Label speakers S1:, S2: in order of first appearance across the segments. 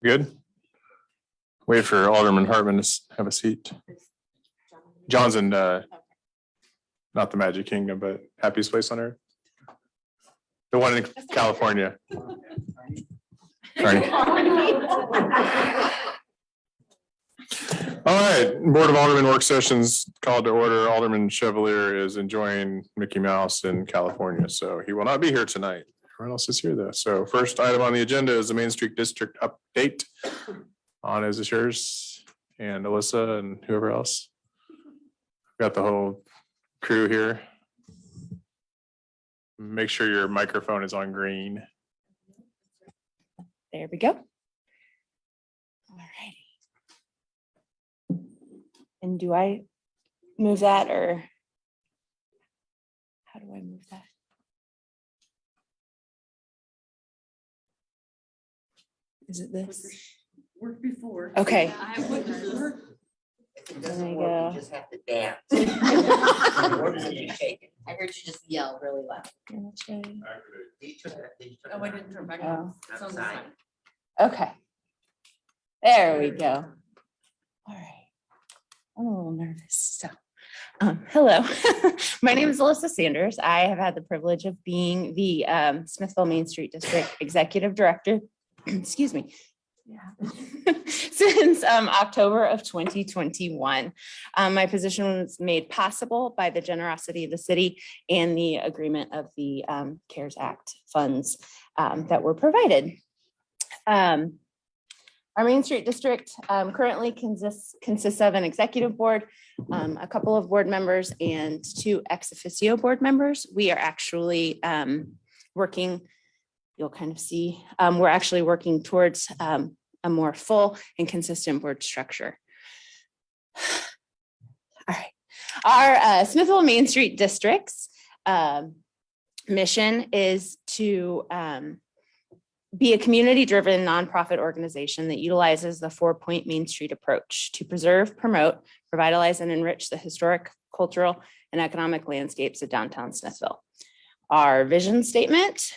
S1: Good. Wait for Alderman Hartman to have a seat. John's in, not the Magic Kingdom, but happiest place on earth. The one in California. Sorry. All right, Board of Aldermen work sessions called to order. Alderman Chevalier is enjoying Mickey Mouse in California, so he will not be here tonight. Everyone else is here though. So first item on the agenda is the Main Street District update. On is this yours and Alyssa and whoever else. Got the whole crew here. Make sure your microphone is on green.
S2: There we go. All righty. And do I move that or how do I move that? Is it this?
S3: Worked before.
S2: Okay.
S3: I have witnesses.
S4: If it doesn't
S2: There you
S4: work,
S2: go.
S4: you just have to dance. Or just you shake it.
S5: I heard you just yell really loud.
S4: These two- these two-
S3: Oh, I didn't turn back
S2: Oh.
S3: on. Sounds
S4: Outside.
S3: fine.
S2: Okay. There we go. All right. I'm a little nervous. So, hello, my name is Alyssa Sanders. I have had the privilege of being the Smithville Main Street District Executive Director. Excuse me. Yeah. Since October of 2021. My position was made possible by the generosity of the city and the agreement of the CARES Act funds that were provided. Our Main Street District currently consists of an executive board, a couple of board members, and 2 ex officio board members. We are actually working, you'll kind of see, we're actually working towards a more full and consistent board structure. All right. Our Smithville Main Street District's mission is to be a community-driven nonprofit organization that utilizes the 4-point Main Street approach to preserve, promote, revitalize, and enrich the historic, cultural, and economic landscapes of downtown Smithville. Our vision statement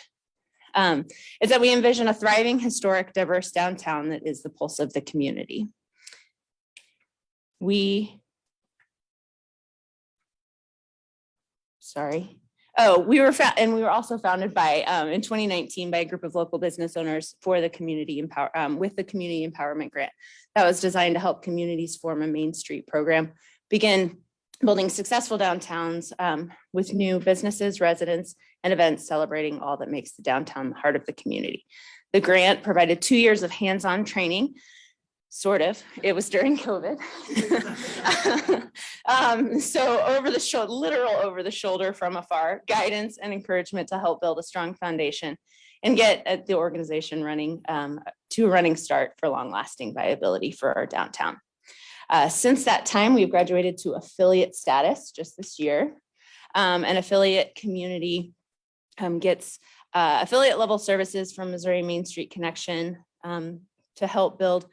S2: is that we envision a thriving, historic, diverse downtown that is the pulse of the community. We were also founded by in 2019 by a group of local business owners for the community with the community empowerment grant that was designed to help communities form a Main Street program, begin building successful downtowns with new businesses, residents, and events celebrating all that makes the downtown the heart of the community. The grant provided 2 years of hands-on training. Sort of. It was during COVID. So literal over the shoulder from afar, guidance and encouragement to help build a strong foundation and get the organization running to a running start for long-lasting viability for our downtown. Since that time, we've graduated to affiliate status just this year. An affiliate community gets affiliate level services from Missouri Main Street Connection to help build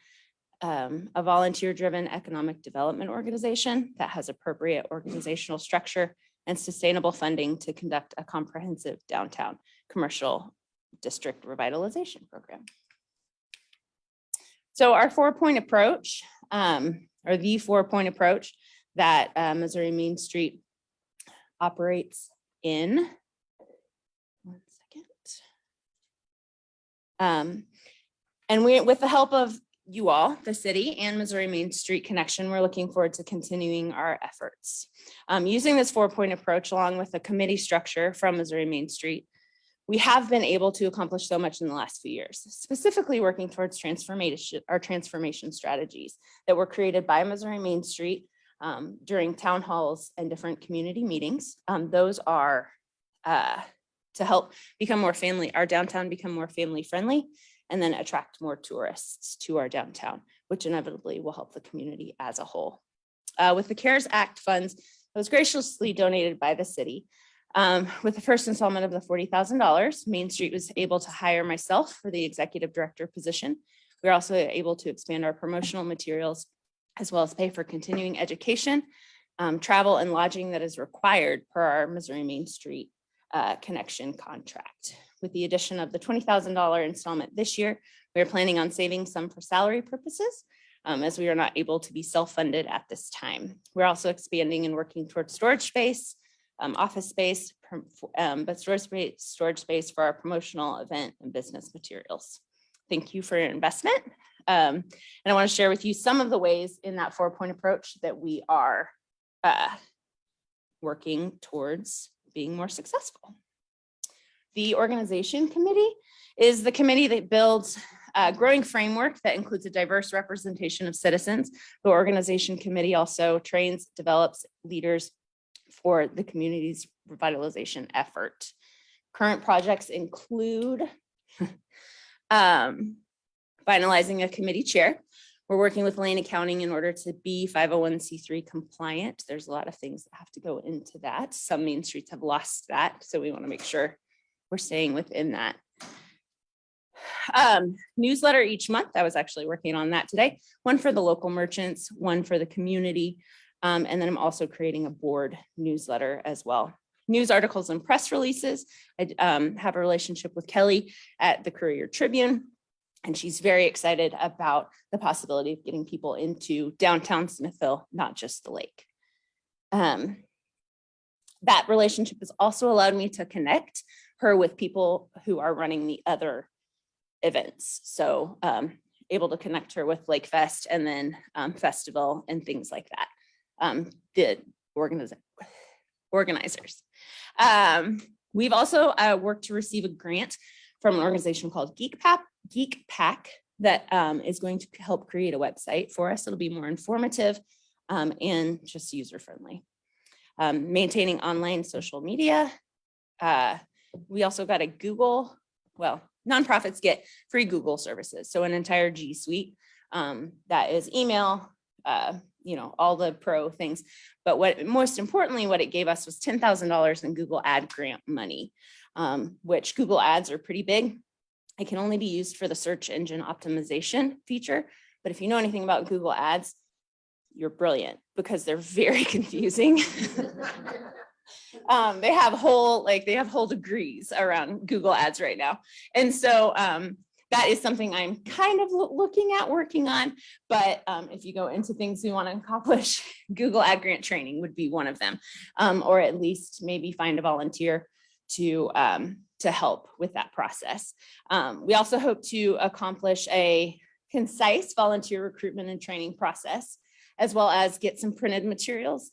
S2: a volunteer-driven economic development organization that has appropriate organizational structure and sustainable funding to conduct a comprehensive downtown commercial district revitalization program. So our 4-point approach, or the 4-point approach that Missouri Main Street operates in. One second. And with the help of you all, the city and Missouri Main Street Connection, we're looking forward to continuing our efforts. Using this 4-point approach along with the committee structure from Missouri Main Street, we have been able to accomplish so much in the last few years, specifically working towards our transformation strategies that were created by Missouri Main Street during town halls and different community meetings. Those are to help our downtown become more family friendly, and then attract more tourists to our downtown, which inevitably will help the community as a whole. With the CARES Act funds that was graciously donated by the city, with the first installment of the $40,000, Main Street was able to hire myself for the executive director position. We were also able to expand our promotional materials, as well as pay for continuing education, travel, and lodging that is required per our Missouri Main Street Connection contract. With the addition of the $20,000 installment this year, We are planning on saving some for salary purposes, as we are not able to be self-funded at this time. We're also expanding and working towards storage space, office space, but storage space for our promotional event and business materials. Thank you for your investment. And I want to share with you some of the ways in that 4-point approach that we are working towards being more successful. The organization committee is the committee that builds a growing framework that includes a diverse representation of citizens. The organization committee also trains, develops leaders for the community's revitalization effort. Current projects include finalizing a committee chair. We're working with Lane Accounting in order to be 501c3 compliant. There's a lot of things that have to go into that. Some main streets have lost that, so we want to make sure we're staying within that. Newsletter each month. I was actually working on that today. One for the local merchants, one for the community. And then I'm also creating a board newsletter as well. News articles and press releases. I have a relationship with Kelly at the Courier Tribune, and she's very excited about the possibility of getting people into downtown Smithville, not just the lake. That relationship has also allowed me to connect her with people who are running the other events. So able to connect her with Lake Fest and then festival and things like that. The organizers. We've also worked to receive a grant from an organization called Geek Pack that is going to help create a website for us. It'll be more informative and just user-friendly. Maintaining online social media. We also got a Google, well, nonprofits get free Google services. So an entire G Suite that is email, all the pro things. But what most importantly, what it gave us was $10,000 in Google ad grant money, which Google ads are pretty big. It can only be used for the search engine optimization feature. But if you know anything about Google ads, you're brilliant because they're very confusing. They have whole degrees around Google ads right now. And so that is something I'm kind of looking at working on. But if you go into things we want to accomplish, Google ad grant training would be one of them, or at least maybe find a volunteer to help with that process. We also hope to accomplish a concise volunteer recruitment and training process, as well as get some printed materials.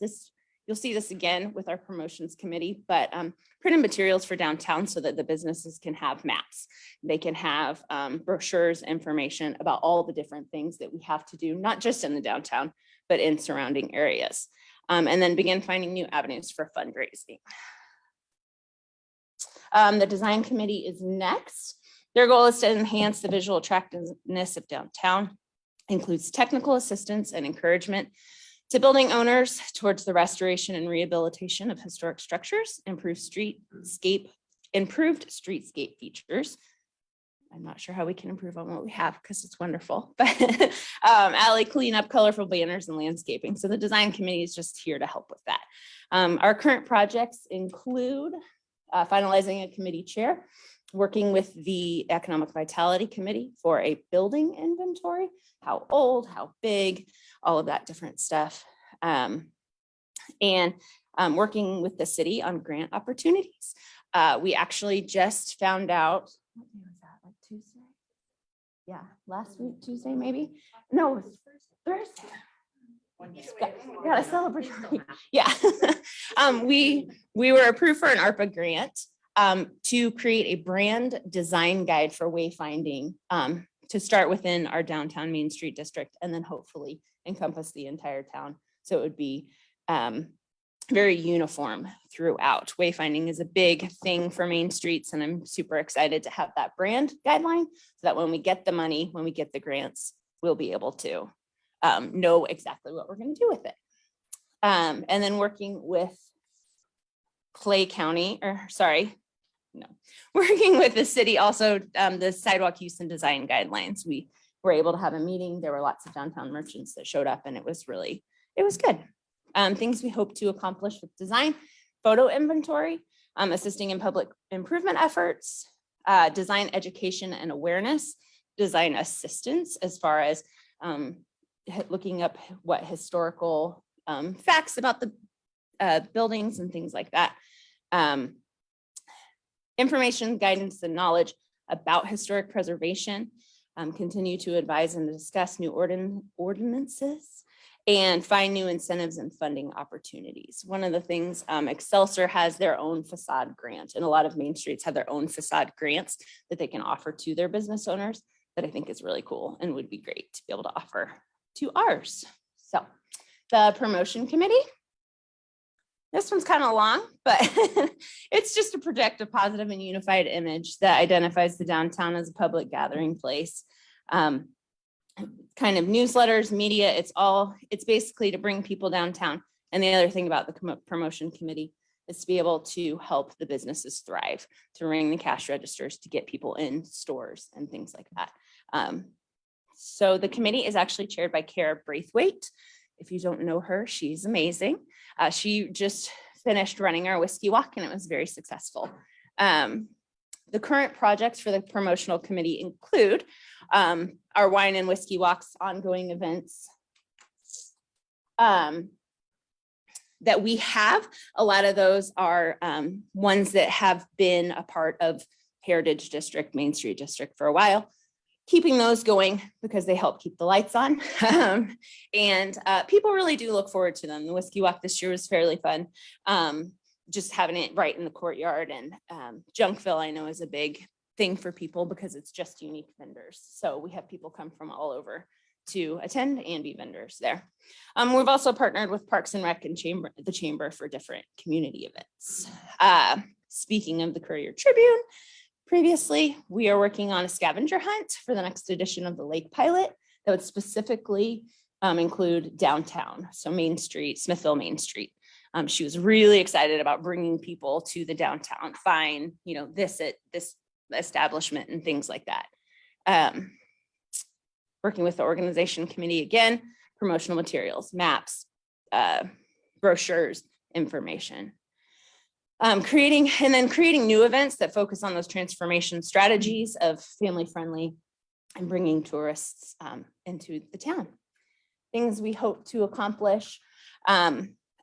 S2: You'll see this again with our promotions committee, but printed materials for downtown so that the businesses can have maps. They can have brochures, information about all the different things that we have to do, not just in the downtown, but in surrounding areas. And then begin finding new avenues for fundraising. The design committee is next. Their goal is to enhance the visual attractiveness of downtown, includes technical assistance and encouragement to building owners towards the restoration and rehabilitation of historic structures, improved streetscape features. I'm not sure how we can improve on what we have because it's wonderful, but alley cleanup, colorful banners, and landscaping. So the design committee is just here to help with that. Our current projects include finalizing a committee chair, working with the Economic Vitality Committee for a building inventory, how old, how big, all of that different stuff. And working with the city on grant opportunities. We actually just found out, what day was that, like Tuesday? Yeah, last week, Tuesday, maybe? No, it was Thursday. Got a celebratory. Yeah. We were approved for an ARPA grant to create a brand design guide for wayfinding to start within our downtown Main Street district and then hopefully encompass the entire town. So it would be very uniform throughout. Wayfinding is a big thing for Main Streets, and I'm super excited to have that brand guideline so that when we get the money, when we get the grants, we'll be able to know exactly what we're going to do with it. And then working with working with the city also, the sidewalk use and design guidelines. We were able to have a meeting. There were lots of downtown merchants that showed up, and it was good. Things we hope to accomplish with design, photo inventory, assisting in public improvement efforts, design education and awareness, design assistance as far as looking up what historical facts about the buildings and things like that. Information, guidance, and knowledge about historic preservation. Continue to advise and discuss new ordinances and find new incentives and funding opportunities. One of the things, Excelsior has their own facade grant, and a lot of main streets have their own facade grants that they can offer to their business owners that I think is really cool and would be great to be able to offer to ours. So the promotion committee. This one's kind of long, but it's just to project a positive and unified image that identifies the downtown as a public gathering place. Kind of newsletters, media, it's basically to bring people downtown. And the other thing about the promotion committee is to be able to help the businesses thrive, to ring the cash registers, to get people in stores and things like that. So the committee is actually chaired by Kara Braithwaite. If you don't know her, she's amazing. She just finished running our whiskey walk and it was very successful. The current projects for the promotional committee include our wine and whiskey walks, ongoing events that we have. A lot of those are ones that have been a part of Heritage District, Main Street District for a while. Keeping those going because they help keep the lights on. And people really do look forward to them. The whiskey walk this year was fairly fun. Just having it right in the courtyard, and Junkville I know is a big thing for people because it's just unique vendors. So we have people come from all over to attend and be vendors there. We've also partnered with Parks and Rec and the Chamber for different community events. Speaking of the Courier Tribune, previously, we are working on a scavenger hunt for the next edition of the Lake Pilot that would specifically include downtown, so Main Street, Smithville Main Street. She was really excited about bringing people to the downtown, find this at this establishment and things like that. Working with the organization committee again, promotional materials, maps, brochures, information. Creating new events that focus on those transformation strategies of family friendly and bringing tourists into the town. Things we hope to accomplish,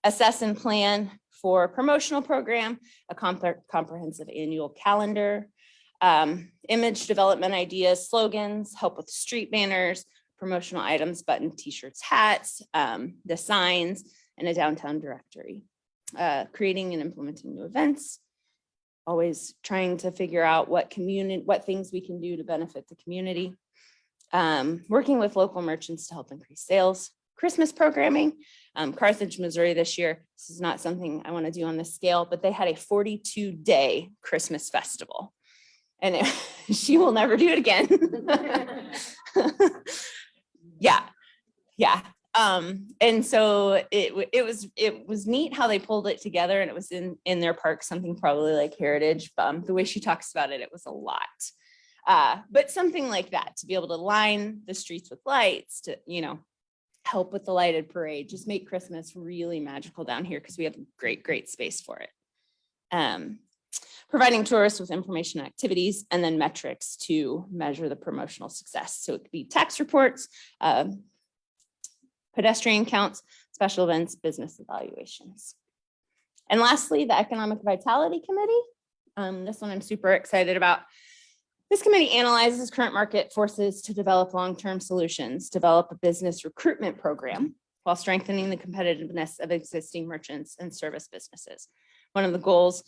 S2: assess and plan for promotional program, a comprehensive annual calendar, image development ideas, slogans, help with street banners, promotional items, button, t-shirts, hats, the signs, and a downtown directory. Creating and implementing new events, always trying to figure out what things we can do to benefit the community. Working with local merchants to help increase sales. Christmas programming, Carthage, Missouri this year. This is not something I want to do on this scale, but they had a 42-day Christmas festival. And she will never do it again. Yeah. And so it was neat how they pulled it together, and it was in their park, something probably like Heritage. The way she talks about it, it was a lot. But something like that, to be able to line the streets with lights, to help with the lighted parade, just make Christmas really magical down here because we have great space for it. Providing tourists with information activities, and then metrics to measure the promotional success. So it could be tax reports, pedestrian counts, special events, business evaluations. And lastly, the Economic Vitality Committee. This one I'm super excited about. This committee analyzes current market forces to develop long-term solutions, develop a business recruitment program while strengthening the competitiveness of existing merchants and service businesses. One of the goals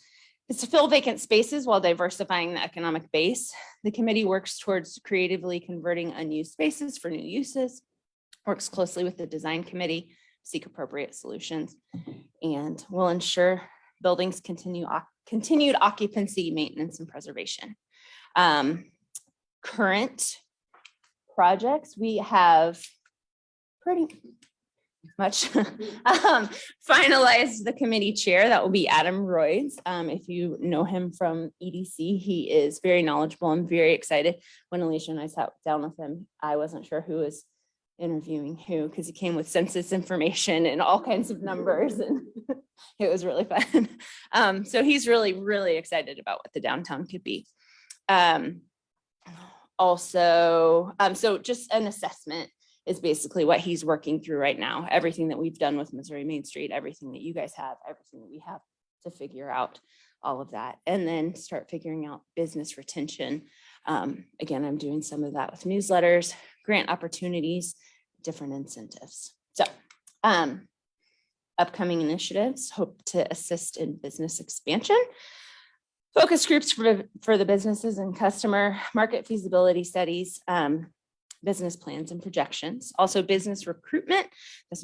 S2: is to fill vacant spaces while diversifying the economic base. The committee works towards creatively converting unused spaces for new uses, works closely with the design committee, seek appropriate solutions, and will ensure buildings continued occupancy, maintenance, and preservation. Current projects, we have pretty much finalized the committee chair. That will be Adam Royds. If you know him from EDC, he is very knowledgeable. I'm very excited. When Alicia and I sat down with him, I wasn't sure who was interviewing who, because he came with census information and all kinds of numbers, and it was really fun. So he's really excited about what the downtown could be. Also, so just an assessment is basically what he's working through right now. Everything that we've done with Missouri Main Street, everything that you guys have, everything that we have to figure out, all of that, and then start figuring out business retention. Again, I'm doing some of that with newsletters, grant opportunities, different incentives. So upcoming initiatives, hope to assist in business expansion. Focus groups for the businesses and customer market feasibility studies, business plans and projections. Also business recruitment. This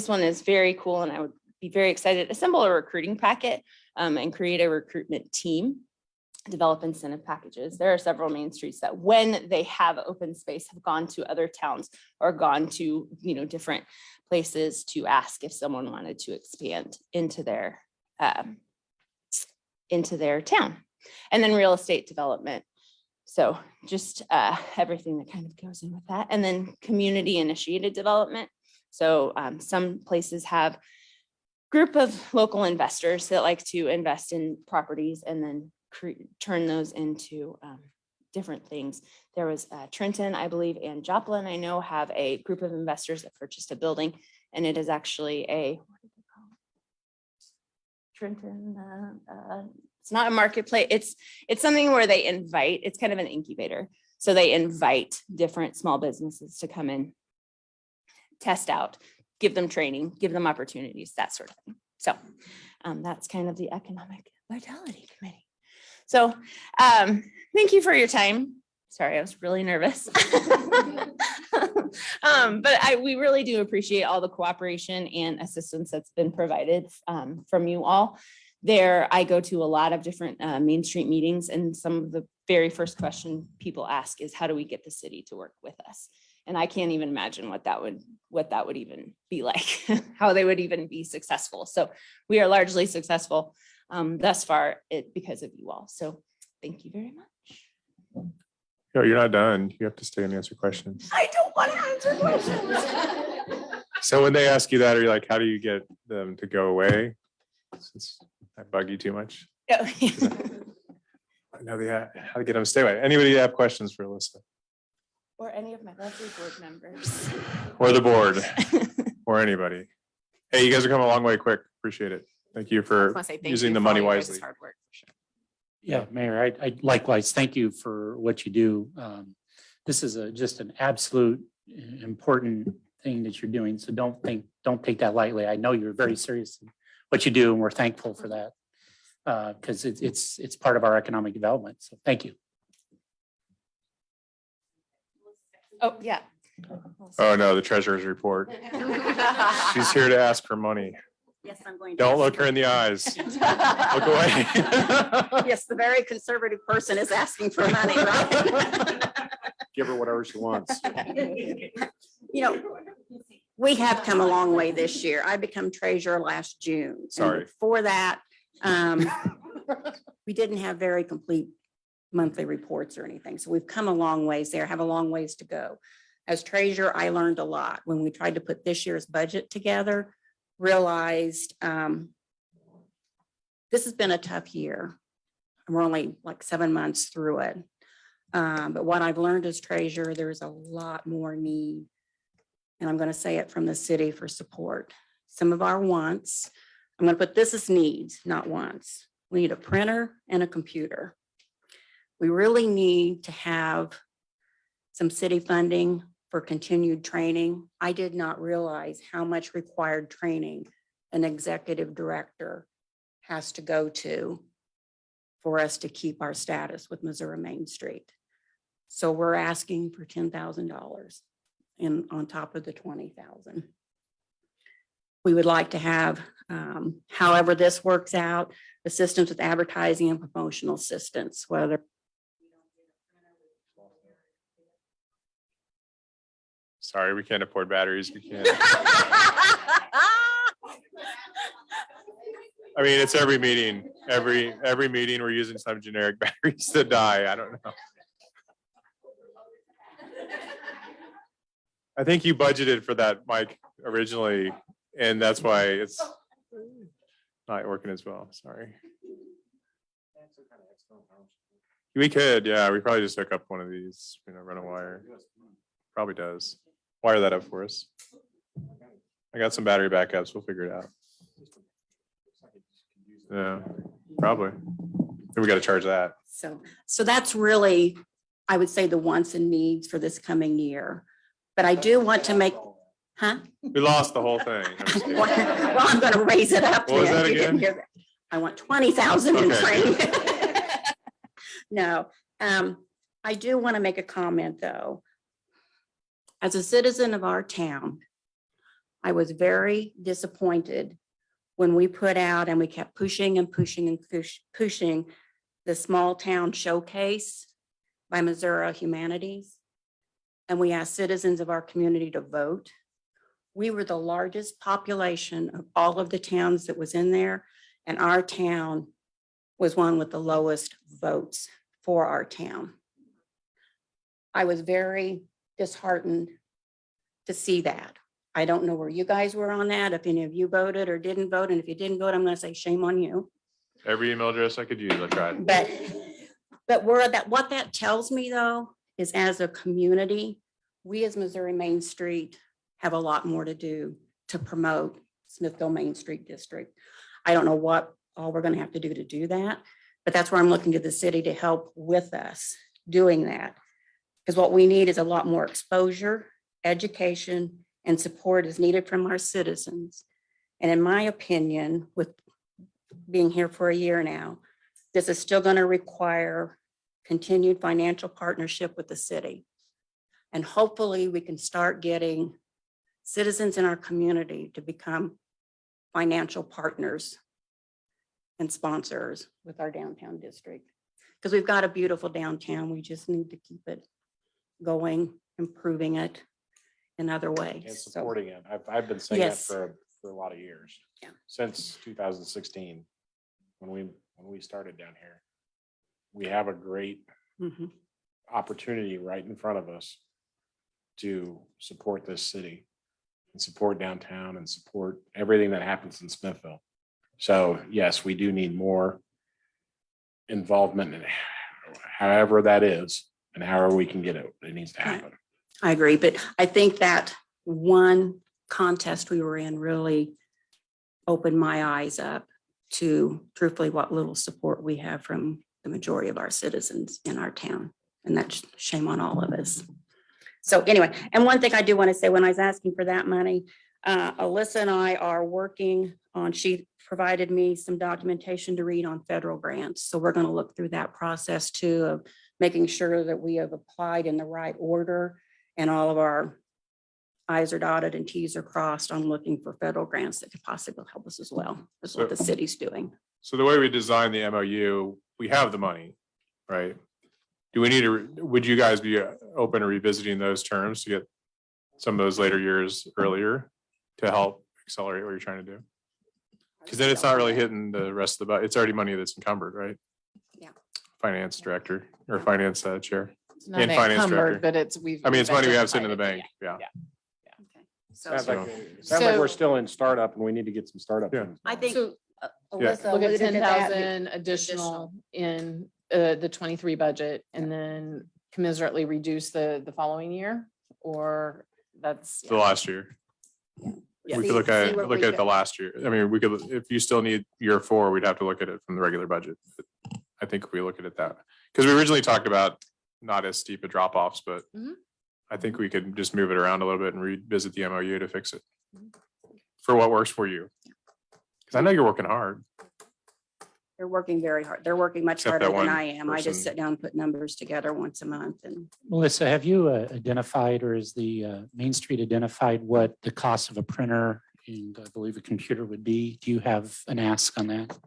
S2: one is very cool, and I would be very excited to assemble a recruiting packet and create a recruitment team, develop incentive packages. There are several main streets that when they have open space have gone to other towns or gone to, different places to ask if someone wanted to expand into their town. And then real estate development. So just everything that kind of goes in with that. And then community initiated development. So some places have group of local investors that like to invest in properties and then turn those into different things. There was Trenton, I believe, and Joplin, I know, have a group of investors that purchased a building, and it is actually what did they call it? Trenton, it's not a marketplace. It's something where they invite, it's kind of an incubator. So they invite different small businesses to come in, test out, give them training, give them opportunities, that sort of thing. So that's kind of the Economic Vitality Committee. So thank you for your time. Sorry, I was really nervous. But we really do appreciate all the cooperation and assistance that's been provided from you all. There, I go to a lot of different Main Street meetings, and some of the very first question people ask is, how do we get the city to work with us? And I can't even imagine what that would even be like, how they would even be successful. So we are largely successful thus far because of you all. So thank you very much.
S1: No, you're not done. You have to stay and answer questions.
S2: I don't want to answer questions.
S1: So when they ask you that, are you like, how do you get them to go away? Since I bug you too much.
S2: No.
S1: I know how to get them to stay away. Anybody have questions for Alyssa?
S2: Or any of my lovely board members.
S1: Or the board, or anybody. Hey, you guys are coming a long way quick. Appreciate it. Thank you for using the money wisely.
S4: Yeah, Mayor, I likewise, thank you for what you do. This is just an absolute important thing that you're doing. So don't take that lightly. I know you're very serious in what you do, and we're thankful for that because it's part of our economic development. So thank you.
S2: Oh, yeah.
S1: Oh, no, the treasurer's report. She's here to ask for money.
S3: Yes, I'm going to.
S1: Don't look her in the eyes. Look away.
S3: Yes, the very conservative person is asking for money, right?
S1: Give her whatever she wants.
S3: We have come a long way this year. I became treasurer last June. And
S1: Sorry.
S3: before that, we didn't have very complete monthly reports or anything. So we've come a long ways there, have a long ways to go. As treasurer, I learned a lot when we tried to put this year's budget together, realized this has been a tough year. We're only like 7 months through it. But what I've learned as treasurer, there's a lot more need. And I'm going to say it from the city for support. Some of our wants, I'm going to put this as needs, not wants. We need a printer and a computer. We really need to have some city funding for continued training. I did not realize how much required training an executive director has to go to for us to keep our status with Missouri Main Street. So we're asking for $10,000 on top of the $20,000. We would like to have, however this works out, assistance with advertising and promotional assistance, whether
S1: Sorry, we can't afford batteries. We can't. I mean, it's every meeting. Every meeting, we're using some generic batteries that die. I don't know. I think you budgeted for that, Mike, originally, and that's why it's not working as well. Sorry. We could, yeah, we probably just hook up one of these, run a wire. Probably does. Wire that up for us. I got some battery backups. We'll figure it out. Yeah, probably. Then we got to charge that.
S3: So that's really, I would say, the wants and needs for this coming year. But I do want to make, huh?
S1: We lost the whole thing. I'm just kidding.
S3: Well, I'm gonna raise it up.
S1: What was
S3: then.
S1: that
S3: You didn't
S1: again?
S3: hear that. I want 20,000 in
S1: Okay.
S3: training. No, I do want to make a comment, though. As a citizen of our town, I was very disappointed when we put out and we kept pushing and pushing and pushing the small town showcase by Missouri Humanities. And we asked citizens of our community to vote. We were the largest population of all of the towns that was in there, and our town was one with the lowest votes for our town. I was very disheartened to see that. I don't know where you guys were on that, if any of you voted or didn't vote, and if you didn't vote, I'm gonna say shame on you.
S1: Every email address I could use, I tried.
S3: But what that tells me, though, is as a community, we as Missouri Main Street have a lot more to do to promote Smithville Main Street District. I don't know what all we're gonna have to do that, but that's where I'm looking to the city to help with us doing that. Because what we need is a lot more exposure, education, and support is needed from our citizens. And in my opinion, with being here for a year now, this is still going to require continued financial partnership with the city. And hopefully we can start getting citizens in our community to become financial partners and sponsors with our downtown district. Because we've got a beautiful downtown. We just need to keep it going, improving it in other ways.
S6: And
S3: So,
S6: supporting it. I've been saying that
S3: Yes.
S6: for a lot of years.
S3: Yeah.
S6: Since 2016, when we started down here. We have a great
S3: mhm.
S6: opportunity right in front of us to support this city and support downtown and support everything that happens in Smithville. So yes, we do need more involvement in however that is and however we can get it. It needs to happen.
S3: I agree, but I think that one contest we were in really opened my eyes up to truthfully what little support we have from the majority of our citizens in our town. And that's shame on all of us. So anyway, and one thing I do want to say, when I was asking for that money, Alyssa and I are working on, she provided me some documentation to read on federal grants. So we're going to look through that process too, of making sure that we have applied in the right order and all of our I's are dotted and T's are crossed on looking for federal grants that could possibly help us as well. That's what the city's doing.
S1: So the way we designed the MOU, we have the money, right? Do we need to, would you guys be open to revisiting those terms to get some of those later years earlier to help accelerate what you're trying to do? Because then it's not really hitting the rest of the budget. It's already money that's encumbered, right?
S3: Yeah.
S1: Finance director or finance chair.
S7: It's not
S1: And finance
S7: encumbered,
S1: director.
S7: but it's, we've.
S1: I mean, it's money we have sitting in the
S7: identified
S1: bank.
S7: it,
S1: Yeah.
S3: Okay. So
S6: Sounds like
S1: So-
S6: we're
S7: So-
S6: still in startup and we need to get some startup.
S1: Yeah.
S6: things
S3: I
S6: going.
S3: think
S7: So
S3: Alyssa
S7: look at
S3: alluded to
S7: 10,000
S3: that.
S7: additional in the 23 budget and then commiserately reduce the following year, or that's.
S1: The last year.
S7: Yes.
S1: We could look at
S3: See where
S1: look
S3: we
S1: at the
S3: go.
S1: last year. I mean, we could, if you still need year 4, we'd have to look at it from the regular budget. But I think if we look at it that, because we originally talked about not as steep a drop offs, but
S7: Mhm.
S1: I think we could just move it around a little bit and revisit the MOU to fix it. For what works for you. Because I know you're working hard.
S3: They're working very hard. They're working much
S1: Except
S3: harder
S1: that
S3: than
S1: one
S3: I am. I
S1: person.
S3: just sit down and put numbers together once a month and
S4: Melissa, have you identified, or is the Main Street identified what the cost of a printer and I believe a computer would be? Do you have an ask on that?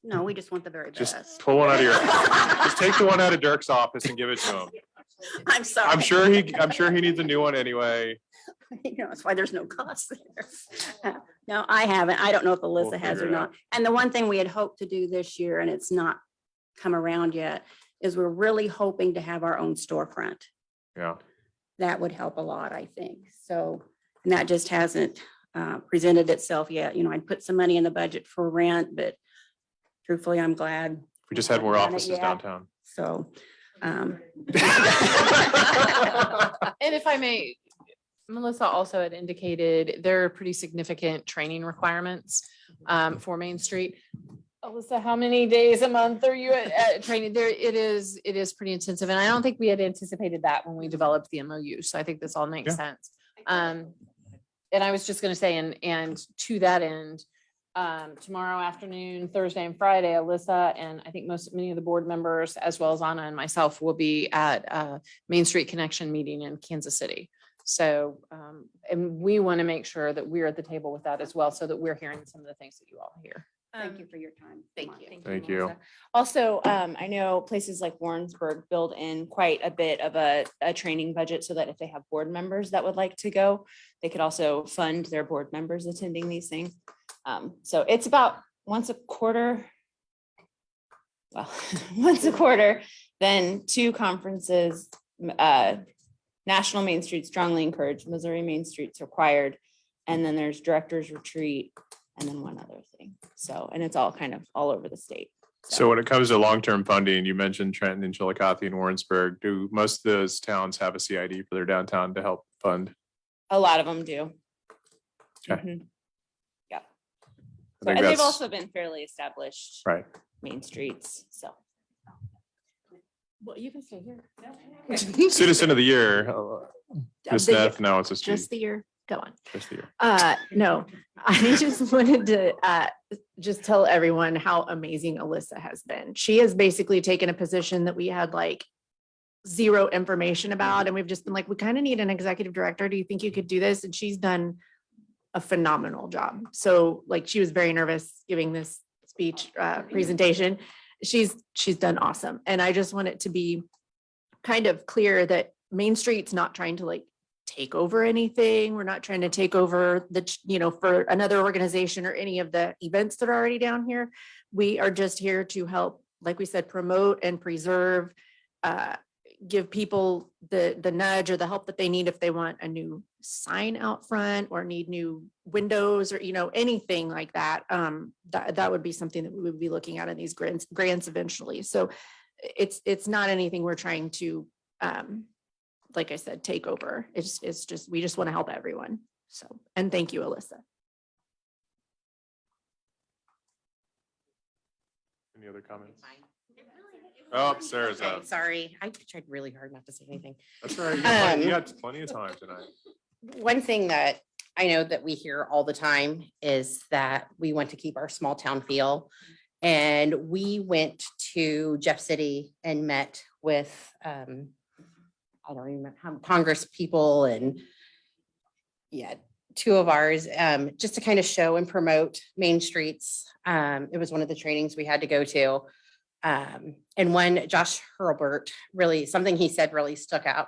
S3: no, we just want the very
S1: Just
S3: best.
S1: pull one out of your, just take the one out of Dirk's office and give it to him.
S3: I'm sorry.
S1: I'm sure he needs a new one anyway.
S3: You know, that's why there's no cost there. No, I haven't. I don't know if Alyssa has
S1: figure
S3: or
S1: it
S3: not. And the one thing we had hoped to do this year, and it's not come around yet, is we're really hoping to have our own storefront.
S1: Yeah.
S3: That would help a lot, I think. So, and that just hasn't presented itself yet. You know, I'd put some money in the budget for rent, but truthfully, I'm glad.
S1: We just had more
S3: Haven't done it
S1: offices
S3: yet.
S1: downtown.
S3: So, um,
S7: And if I may, Melissa also had indicated there are pretty significant training requirements for Main Street. Alyssa, how many days a month are you at training there? It is pretty intensive. And I don't think we had anticipated that when we developed the MOU. So I think this all makes
S1: Yeah.
S7: sense. And I was just gonna say, and to that end, tomorrow afternoon, Thursday and Friday, Alyssa, and I think many of the board members, as well as Anna and myself, will be at Main Street Connection meeting in Kansas City. So, and we want to make sure that we're at the table with that as well, so that we're hearing some of the things that you all hear.
S3: thank you for your time.
S2: Thank you.
S1: Thank you.
S2: Melissa. Also, I know places like Warrensburg build in quite a bit of a training budget so that if they have board members that would like to go, they could also fund their board members attending these things. So it's about once a quarter. Well, once a quarter, then 2 conferences, National Main Street strongly encouraged, Missouri Main Street's required. And then there's director's retreat and then one other thing. So, and it's all kind of all over the state.
S1: So when it comes to long-term funding, you mentioned Trenton and Chillicothe and Warrensburg. Do most of those towns have a CID for their downtown to help fund?
S2: A lot of them do.
S1: Okay.
S2: Mhm. Yeah.
S1: I
S2: So,
S1: think
S2: and they've
S1: that's-
S2: also been fairly established
S1: Right.
S2: main streets, so.
S7: Well, you can stay here.
S1: Citizen of the year, Ms.
S8: The year-
S1: Neff, now it's a
S8: Just the year, go on.
S1: just the year.
S8: No, I just wanted to just tell everyone how amazing Alyssa has been. She has basically taken a position that we had like zero information about, and we've just been like, we kind of need an executive director. Do you think you could do this? And she's done a phenomenal job. So like, she was very nervous giving this speech presentation. She's done awesome. And I just want it to be kind of clear that Main Street's not trying to like take over anything. We're not trying to take over for another organization or any of the events that are already down here. We are just here to help, like we said, promote and preserve, give people the nudge or the help that they need if they want a new sign out front or need new windows or, anything like that. That would be something that we would be looking at in these grants eventually. So it's not anything we're trying to, like I said, take over. It's just, we just want to help everyone. So, and thank you, Alyssa.
S1: Any other comments? Oh, Sarah's
S5: Okay,
S1: up.
S5: sorry, I tried really hard not to say anything.
S1: That's all right. You got plenty of time tonight.
S5: One thing that I know that we hear all the time is that we want to keep our small town feel. And we went to Jeff City and met with, I don't remember how Congress people and yeah, 2 of ours, just to kind of show and promote Main Streets. It was one of the trainings we had to go to. And when Josh Hurlbert really, something he said really stuck out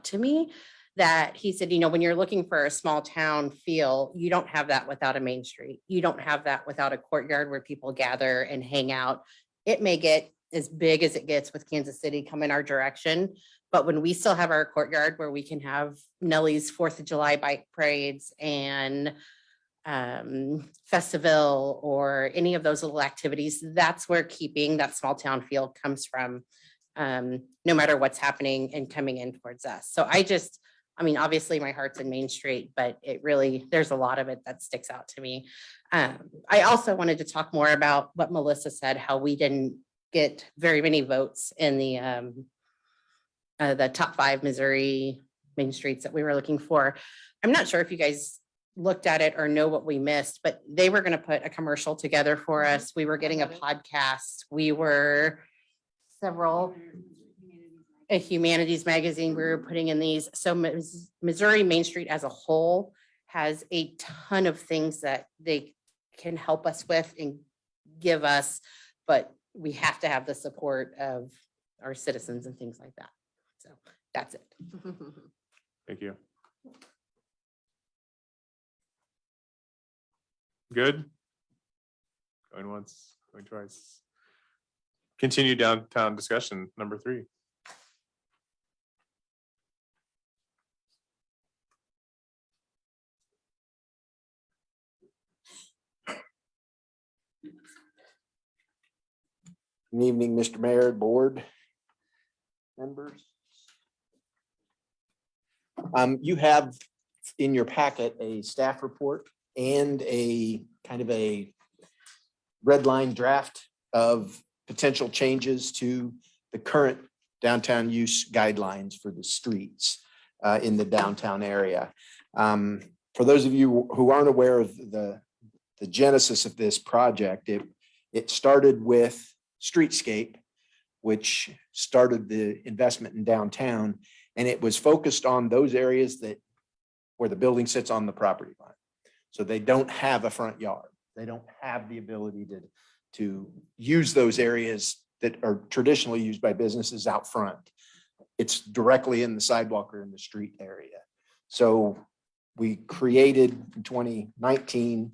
S5: to me, that he said, when you're looking for a small town feel, you don't have that without a Main Street. You don't have that without a courtyard where people gather and hang out. It may get as big as it gets with Kansas City come in our direction, but when we still have our courtyard where we can have Nellie's 4th of July bike parades and festival or any of those little activities, that's where keeping that small town feel comes from, no matter what's happening and coming in towards us. So obviously my heart's in Main Street, but there's a lot of it that sticks out to me. I also wanted to talk more about what Melissa said, how we didn't get very many votes in the top 5 Missouri Main Streets that we were looking for. I'm not sure if you guys looked at it or know what we missed, but they were going to put a commercial together for us. We were getting a podcast. We were a humanities magazine we were putting in these. So Missouri Main Street as a whole has a ton of things that they can help us with and give us, but we have to have the support of our citizens and things like that. So that's it.
S1: Thank you. Good? Going once, going twice. Continue downtown discussion, number 3.
S9: Good evening, Mr. Mayor, board members. You have in your packet a staff report and a kind of a red line draft of potential changes to the current downtown use guidelines for the streets in the downtown area. For those of you who aren't aware of the genesis of this project, it started with Streetscape, which started the investment in downtown, and it was focused on those areas that where the building sits on the property line. So they don't have a front yard. They don't have the ability to use those areas that are traditionally used by businesses out front. It's directly in the sidewalk or in the street area. So we created in 2019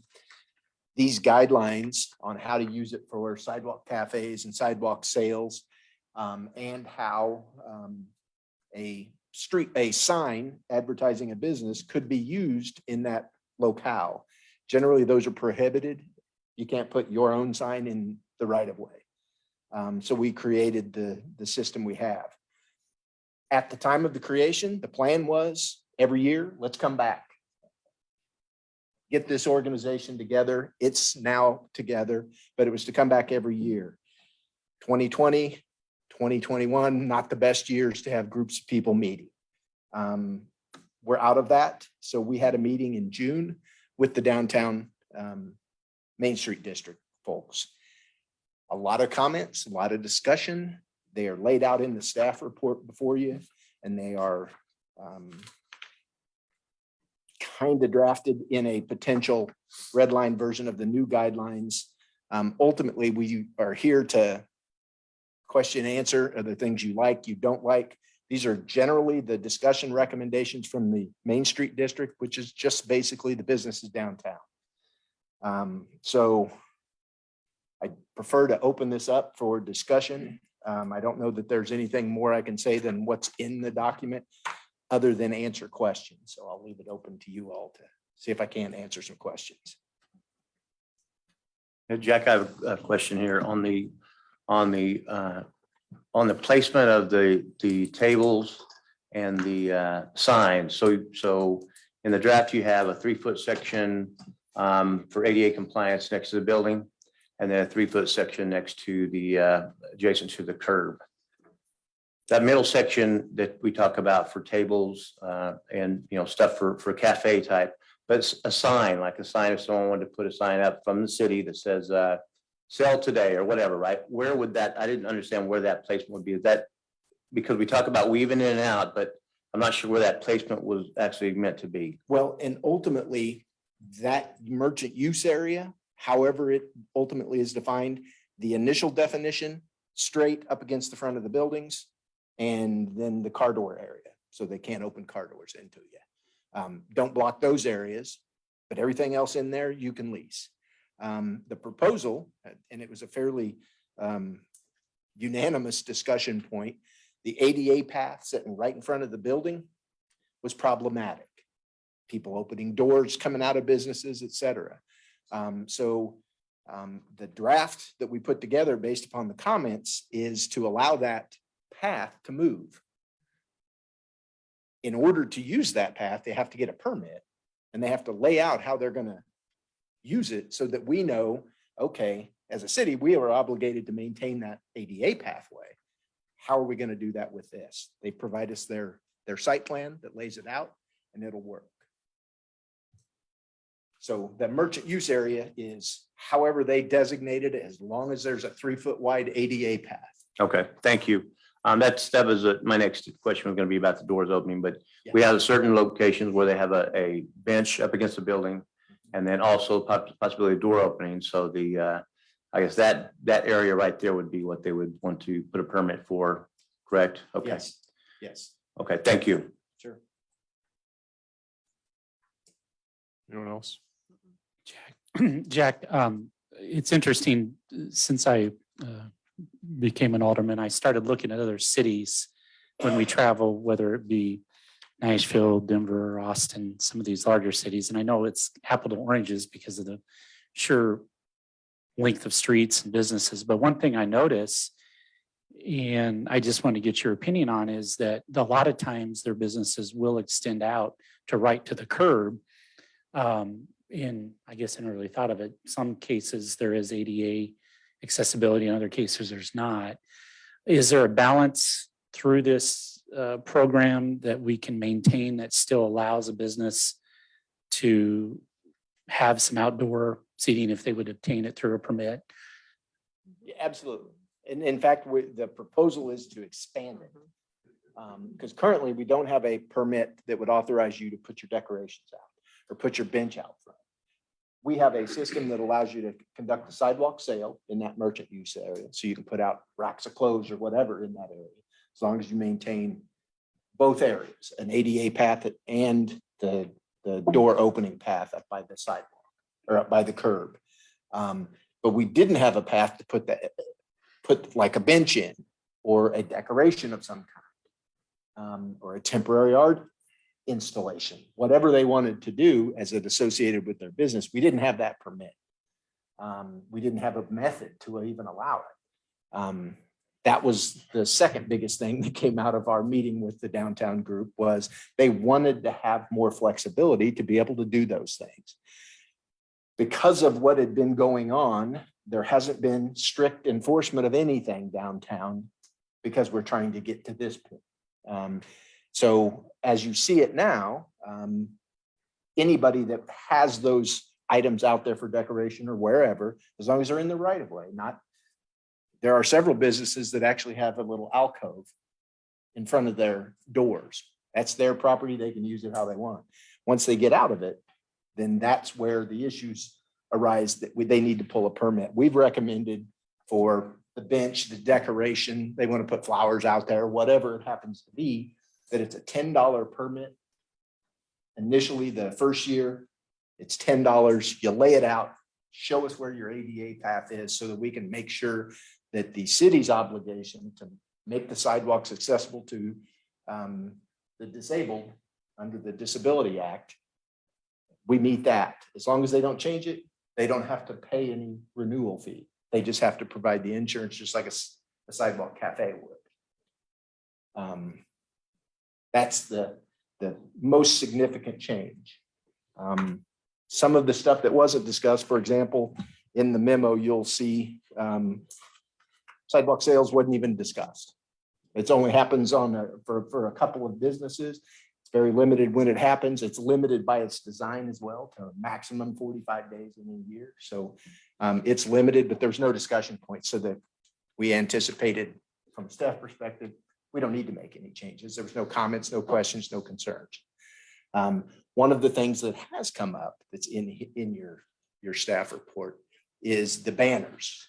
S9: these guidelines on how to use it for sidewalk cafes and sidewalk sales, and how a sign advertising a business could be used in that locale. Generally, those are prohibited. You can't put your own sign in the right of way. So we created the system we have. At the time of the creation, the plan was every year, let's come back. Get this organization together. It's now together, but it was to come back every year. 2020, 2021, not the best years to have groups of people meeting. We're out of that. So we had a meeting in June with the downtown Main Street District folks. A lot of comments, a lot of discussion. They are laid out in the staff report before you, and they are kind of drafted in a potential red line version of the new guidelines. Ultimately, we are here to question and answer are the things you like, you don't like. These are generally the discussion recommendations from the Main Street District, which is just basically the businesses downtown. So I prefer to open this up for discussion. I don't know that there's anything more I can say than what's in the document other than answer questions. So I'll leave it open to you all to see if I can answer some questions.
S10: Jack, I have a question here on the placement of the tables and the signs. So in the draft, you have a 3-foot section for ADA compliance next to the building, and then a 3-foot section next to the adjacent to the curb. That middle section that we talk about for tables and stuff for cafe type, but it's a sign, like a sign if someone wanted to put a sign up from the city that says sell today or whatever, right? Where would that, I didn't understand where that placement would be. Is that because we talk about weaving in and out, but I'm not sure where that placement was actually meant to be.
S9: Well, and ultimately that merchant use area, however it ultimately is defined, the initial definition straight up against the front of the buildings, and then the car door area. So they can't open car doors into you. Don't block those areas, but everything else in there you can lease. The proposal, and it was a fairly unanimous discussion point, the ADA path sitting right in front of the building was problematic. People opening doors, coming out of businesses, et cetera. So the draft that we put together based upon the comments is to allow that path to move. In order to use that path, they have to get a permit, and they have to lay out how they're going to use it so that we know, okay, as a city, we are obligated to maintain that ADA pathway. How are we going to do that with this? They provide us their site plan that lays it out, and it'll work. So the merchant use area is however they designate it, as long as there's a 3-foot wide ADA path.
S10: Okay, thank you. That was my next question was going to be about the doors opening, but we have certain locations where they have a bench up against the building, and then also possibility of door opening. So I guess that area right there would be what they would want to put a permit for, correct? Okay.
S9: Yes. Yes.
S10: Okay, thank you.
S9: Sure.
S1: Anyone else?
S4: Jack, it's interesting, since I became an alderman, I started looking at other cities when we travel, whether it be Nashville, Denver, Austin, some of these larger cities. And I know it's apple to oranges because of the sheer length of streets and businesses. But one thing I notice, and I just want to get your opinion on, is that a lot of times their businesses will extend out to right to the curb. I guess I never really thought of it. Some cases there is ADA accessibility, in other cases there's not. Is there a balance through this program that we can maintain that still allows a business to have some outdoor seating if they would obtain it through a permit?
S9: Yeah, absolutely. And in fact, the proposal is to expand it. Because currently we don't have a permit that would authorize you to put your decorations out or put your bench out front. We have a system that allows you to conduct a sidewalk sale in that merchant use area. So you can put out racks of clothes or whatever in that area, as long as you maintain both areas, an ADA path and the door opening path up by the sidewalk or up by the curb. But we didn't have a path to put like a bench in or a decoration of some kind, or a temporary art installation, whatever they wanted to do as it associated with their business. We didn't have that permit. We didn't have a method to even allow it. That was the second biggest thing that came out of our meeting with the downtown group, was they wanted to have more flexibility to be able to do those things. Because of what had been going on, there hasn't been strict enforcement of anything downtown because we're trying to get to this point. So as you see it now, anybody that has those items out there for decoration or wherever, as long as they're in the right of way, there are several businesses that actually have a little alcove in front of their doors. That's their property. They can use it how they want. Once they get out of it, then that's where the issues arise that they need to pull a permit. We've recommended for the bench, the decoration, they want to put flowers out there, whatever it happens to be, that it's a $10 permit. Initially, the first year, it's $10. You lay it out, show us where your ADA path is so that we can make sure that the city's obligation to make the sidewalks accessible to the disabled under the Disability Act, we meet that. As long as they don't change it, they don't have to pay any renewal fee. They just have to provide the insurance, just like a sidewalk cafe would. That's the most significant change. Some of the stuff that wasn't discussed, for example, in the memo, you'll see sidewalk sales wasn't even discussed. It only happens for a couple of businesses. It's very limited when it happens. It's limited by its design as well to a maximum 45 days in a year. So it's limited, but there's no discussion point, so that we anticipated from a staff perspective, we don't need to make any changes. There was no comments, no questions, no concerns. One of the things that has come up that's in your staff report is the banners.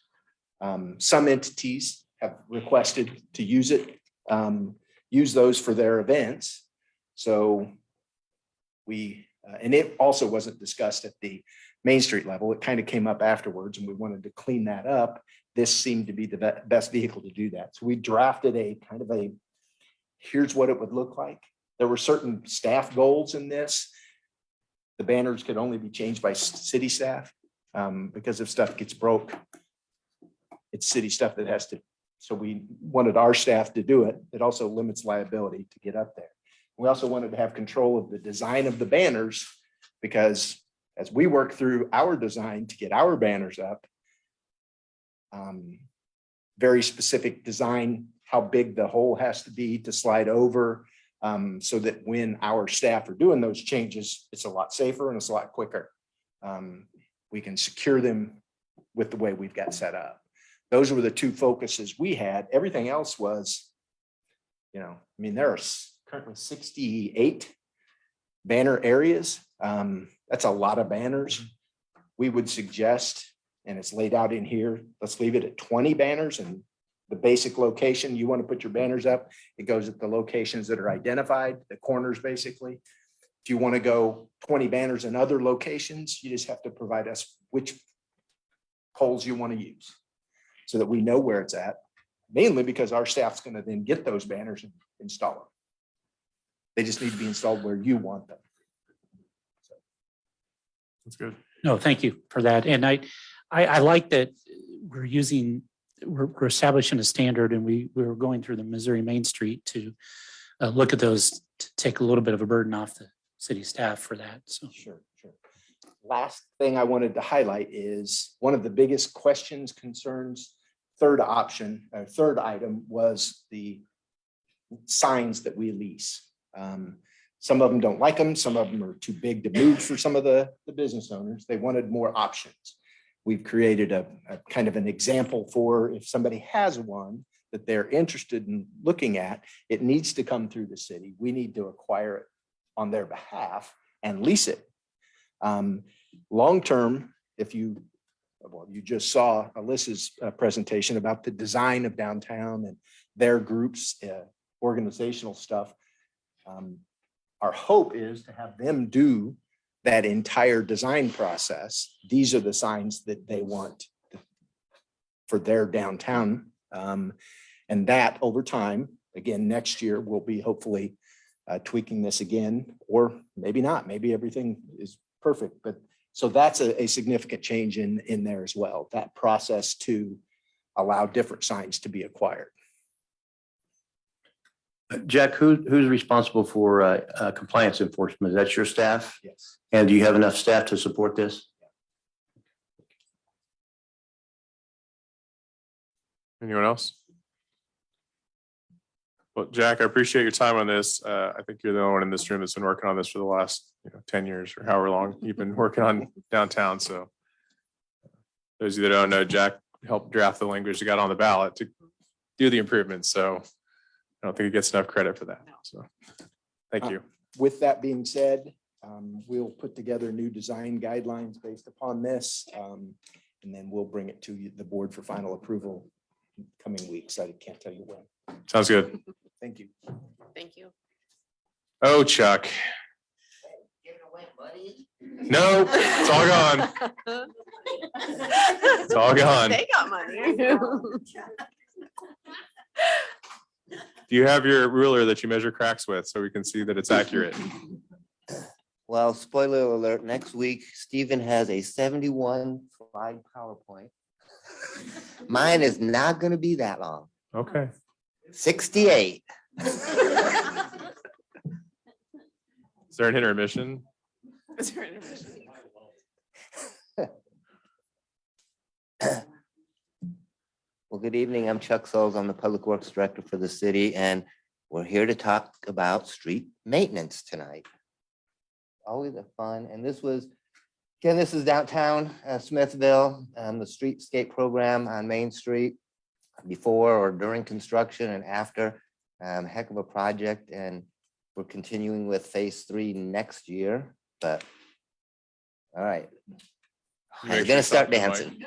S9: Some entities have requested to use those for their events. So and it also wasn't discussed at the Main Street level. It kind of came up afterwards and we wanted to clean that up. This seemed to be the best vehicle to do that. So we drafted here's what it would look like. There were certain staff goals in this. The banners could only be changed by city staff because if stuff gets broke, it's city stuff that has to. So we wanted our staff to do it. It also limits liability to get up there. We also wanted to have control of the design of the banners, because as we work through our design to get our banners up, very specific design, how big the hole has to be to slide over, so that when our staff are doing those changes, it's a lot safer and it's a lot quicker. We can secure them with the way we've got set up. Those were the two focuses we had. Everything else was, there are currently 68 banner areas. That's a lot of banners. We would suggest, and it's laid out in here, let's leave it at 20 banners, and the basic location you want to put your banners up, it goes at the locations that are identified, the corners basically. If you want to go 20 banners in other locations, you just have to provide us which poles you want to use so that we know where it's at, mainly because our staff's going to then get those banners and install them. They just need to be installed where you want them.
S1: That's good.
S4: No, thank you for that. And I like that we're establishing a standard and we were going through the Missouri Main Street to look at those, to take a little bit of a burden off the city staff for that. So
S9: Sure. Last thing I wanted to highlight is one of the biggest questions, concerns, third item was the signs that we lease. Some of them don't like them. Some of them are too big to move for some of the business owners. They wanted more options. We've created a kind of an example for if somebody has one that they're interested in looking at, it needs to come through the city. We need to acquire it on their behalf and lease it. Long-term, you just saw Alyssa's presentation about the design of downtown and their groups, organizational stuff. Our hope is to have them do that entire design process. These are the signs that they want for their downtown. And that over time, again, next year, we'll be hopefully tweaking this again, or maybe not. Maybe everything is perfect. But so that's a significant change in there as well, that process to allow different signs to be acquired.
S10: Jack, who's responsible for compliance enforcement? Is that your staff?
S9: Yes.
S10: And do you have enough staff to support this?
S1: Anyone else? Well, Jack, I appreciate your time on this. I think you're the only one in this room that's been working on this for the last 10 years or however long you've been working on downtown. So those of you that don't know, Jack helped draft the language that got on the ballot to do the improvements. So I don't think he gets enough credit for that. So thank you.
S9: With that being said, we'll put together new design guidelines based upon this. And then we'll bring it to the board for final approval in coming weeks. I can't tell you when.
S1: Sounds good.
S9: Thank you.
S7: Thank you.
S1: Oh, Chuck. No, it's all gone. It's all gone.
S8: They got money.
S1: Do you have your ruler that you measure cracks with so we can see that it's accurate?
S11: Well, spoiler alert, next week, Stephen has a 71 slide PowerPoint. Mine is not gonna be that long,
S1: Okay.
S11: 68.
S1: Is there an intermission?
S11: Well, good evening. I'm Chuck Souls. I'm the Public Works Director for the city, and we're here to talk about street maintenance tonight. Always a fun, and this is downtown Smithville, the streetscape program on Main Street before or during construction and after. Heck of a project, and we're continuing with phase 3 next year, but all right. I'm gonna start dancing.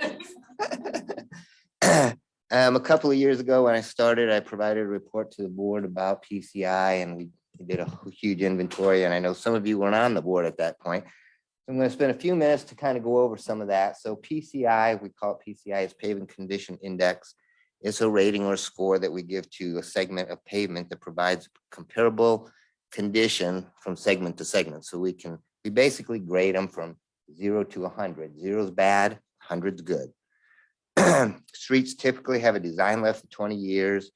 S11: A couple of years ago when I started, I provided a report to the board about PCI, and we did a huge inventory, and I know some of you weren't on the board at that point. So I'm going to spend a few minutes to kind of go over some of that. So PCI, we call it PCI, is Pavement Condition Index. It's a rating or score that we give to a segment of pavement that provides comparable condition from segment to segment. So we basically grade them from 0 to 100. 0 is bad, 100 is good. Streets typically have a design life of 20 years.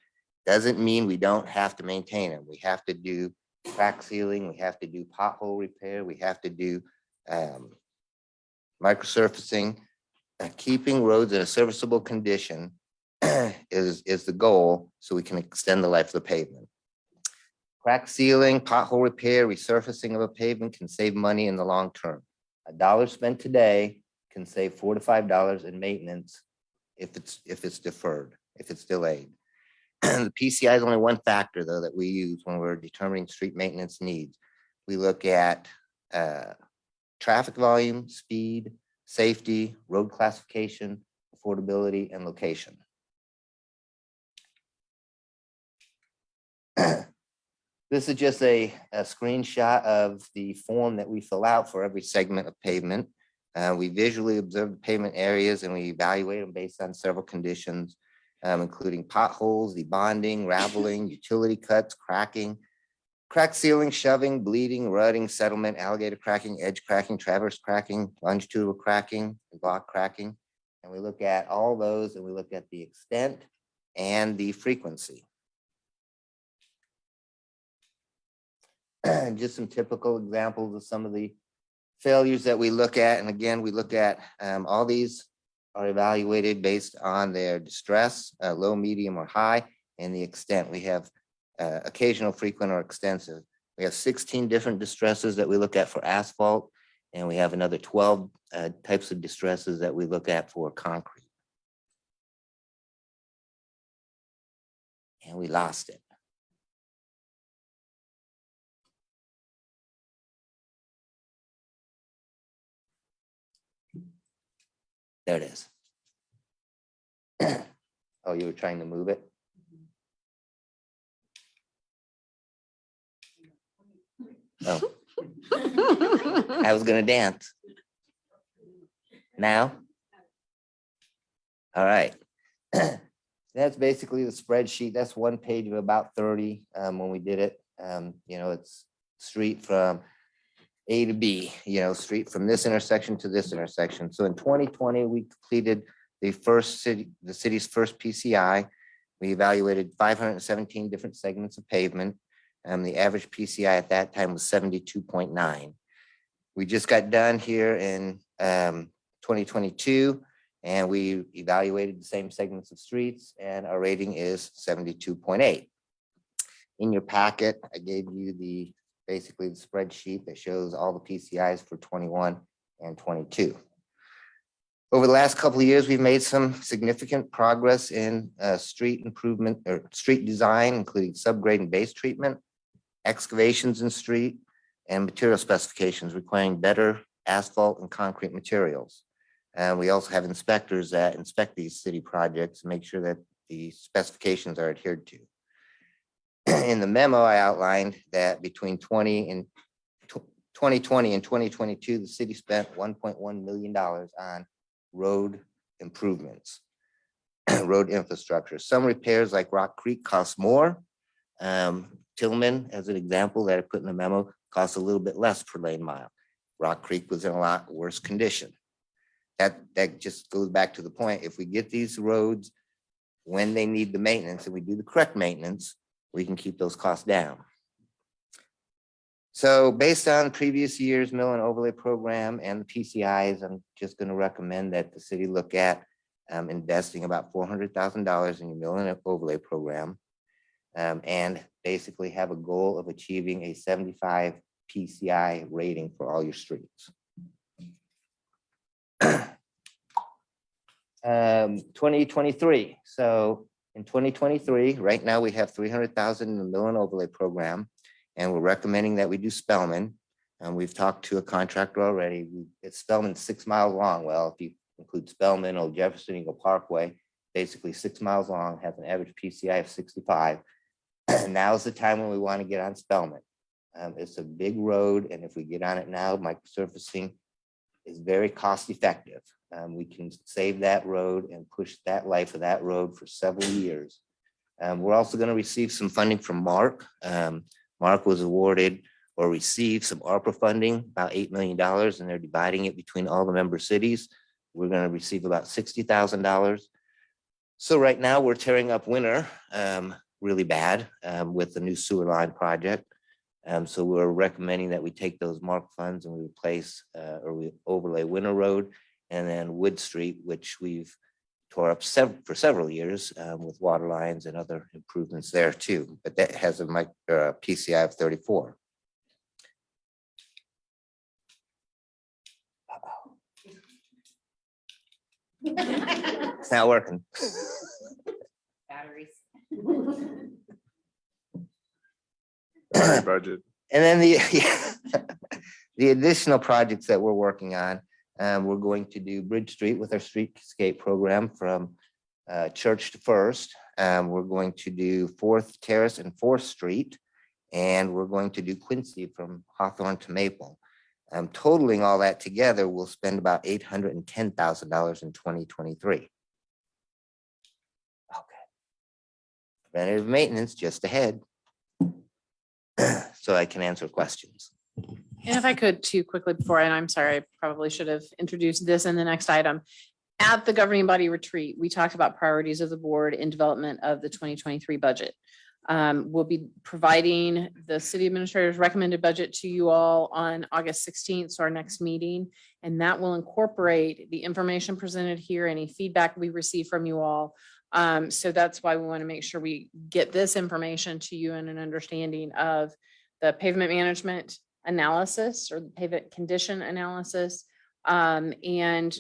S11: Doesn't mean we don't have to maintain them. We have to do crack sealing. We have to do pothole repair. We have to do microsurfacing. Keeping roads in a serviceable condition is the goal, so we can extend the life of the pavement. Crack sealing, pothole repair, resurfacing of a pavement can save money in the long term. $1 spent today can save $4 to $5 in maintenance if it's deferred, if it's delayed. The PCI is only one factor, though, that we use when we're determining street maintenance needs. We look at traffic volume, speed, safety, road classification, affordability, and location. This is just a screenshot of the form that we fill out for every segment of pavement. We visually observe the pavement areas and we evaluate them based on several conditions, including potholes, debonding, raveling, utility cuts, cracking, crack sealing, shoving, bleeding, rutting, settlement, alligator cracking, edge cracking, traverse cracking, longitudinal cracking, block cracking. And we look at all those and we look at the extent and the frequency. Just some typical examples of some of the failures that we look at. And again, we look at all these are evaluated based on their distress, low, medium, or high, and the extent. We have occasional, frequent, or extensive. We have 16 different distresses that we look at for asphalt, and we have another 12 types of distresses that we look at for concrete. And we lost it. There it is. Oh, you were trying to move it? Oh, I was gonna dance. Now? All right. That's basically the spreadsheet. That's one page of about 30 when we did it. It's street from A to B, street from this intersection to this intersection. So in 2020, we completed the city's first PCI. We evaluated 517 different segments of pavement. The average PCI at that time was 72.9. We just got done here in 2022, and we evaluated the same segments of streets, and our rating is 72.8. In your packet, I gave you basically the spreadsheet that shows all the PCIs for 21 and 22. Over the last couple of years, we've made some significant progress in street improvement or street design, including subgrade and base treatment, excavations in street, and material specifications requiring better asphalt and concrete materials. And we also have inspectors that inspect these city projects and make sure that the specifications are adhered to. In the memo, I outlined that between 2020 and 2022, the city spent $1.1 million on road improvements, road infrastructure. Some repairs like Rock Creek cost more. Tillman, as an example that I put in the memo, costs a little bit less per lane mile. Rock Creek was in a lot worse condition. That just goes back to the point. If we get these roads when they need the maintenance and we do the correct maintenance, we can keep those costs down. So based on previous year's mill and overlay program and the PCIs, I'm just going to recommend that the city look at investing about $400,000 in your mill and overlay program, and basically have a goal of achieving a 75 PCI rating for all your streets. 2023. So in 2023, right now we have 300,000 in the mill and overlay program, and we're recommending that we do Spellman. And we've talked to a contractor already. It's Spellman 6 miles long. Well, if you include Spellman, Old Jefferson, Eagle Parkway, basically 6 miles long, has an average PCI of 65. Now's the time when we want to get on Spellman. It's a big road, and if we get on it now, microsurfacing is very cost effective. We can save that road and push that life of that road for several years. We're also going to receive some funding from Mark. Mark was awarded or received some ARPA funding, about $8 million, and they're dividing it between all the member cities. We're going to receive about $60,000. So right now we're tearing up Winter really bad with the new sewer line project. So we're recommending that we take those Mark funds and we replace or we overlay Winter Road and then Wood Street, which we've tore up for several years with water lines and other improvements there too. But that has a PCI of 34. It's not working.
S5: Batteries.
S1: Budget.
S11: And then the additional projects that we're working on, we're going to do Bridge Street with our streetscape program from Church to First. We're going to do 4th Terrace and 4th Street, and we're going to do Quincy from Hawthorne to Maple. Totaling all that together, we'll spend about $810,000 in 2023. Okay. Preventative maintenance just ahead. So I can answer questions.
S7: And if I could too quickly before, and I'm sorry, I probably should have introduced this in the next item. at the governing body retreat, we talked about priorities of the board in development of the 2023 budget. We'll be providing the city administrator's recommended budget to you all on August 16th, so our next meeting. And that will incorporate the information presented here, any feedback we receive from you all. So that's why we want to make sure we get this information to you in an understanding of the pavement management analysis or the pavement condition analysis. And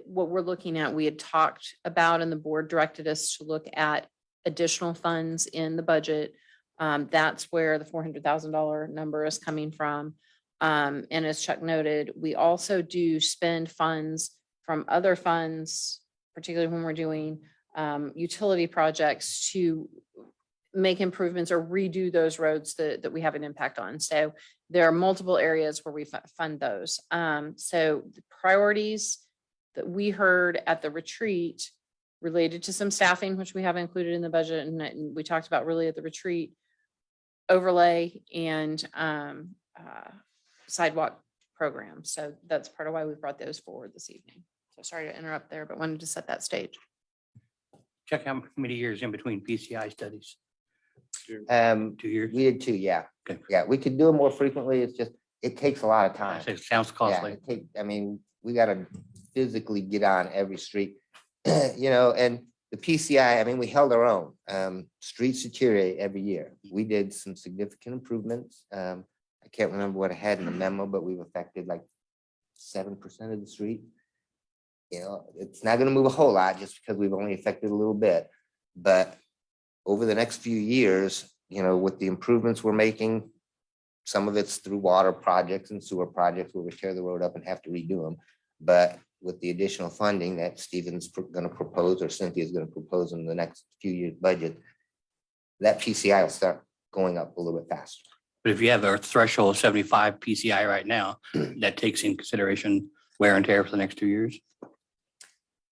S7: what we're looking at, we had talked about and the board directed us to look at additional funds in the budget. That's where the $400,000 number is coming from. And as Chuck noted, we also do spend funds from other funds, particularly when we're doing utility projects to make improvements or redo those roads that we have an impact on. So there are multiple areas where we fund those. So the priorities that we heard at the retreat related to some staffing, which we have included in the budget, and we talked about really at the retreat, overlay and sidewalk program. So that's part of why we brought those forward this evening. So sorry to interrupt there, but wanted to set that stage.
S12: Check how many years in between PCI studies? 2 years?
S11: We did 2, yeah.
S12: Okay.
S11: Yeah, we could do it more frequently. It's just, it takes a lot of time.
S12: It sounds
S11: Yeah,
S12: costly.
S11: I mean, we gotta physically get on every street, you know, and the PCI, I mean, we held our own. Streets deteriorate every year. We did some significant improvements. I can't remember what I had in the memo, but we've affected like 7% of the street. You know, it's not gonna move a whole lot just because we've only affected a little bit, but over the next few years, you know, with the improvements we're making, some of it's through water projects and sewer projects where we tear the road up and have to redo them. But with the additional funding that Stephen's gonna propose or Cynthia's gonna propose in the next few years' budget, that PCI will start going up a little bit faster.
S12: But if you have a threshold of 75 PCI right now, that takes in consideration wear and tear for the next 2 years?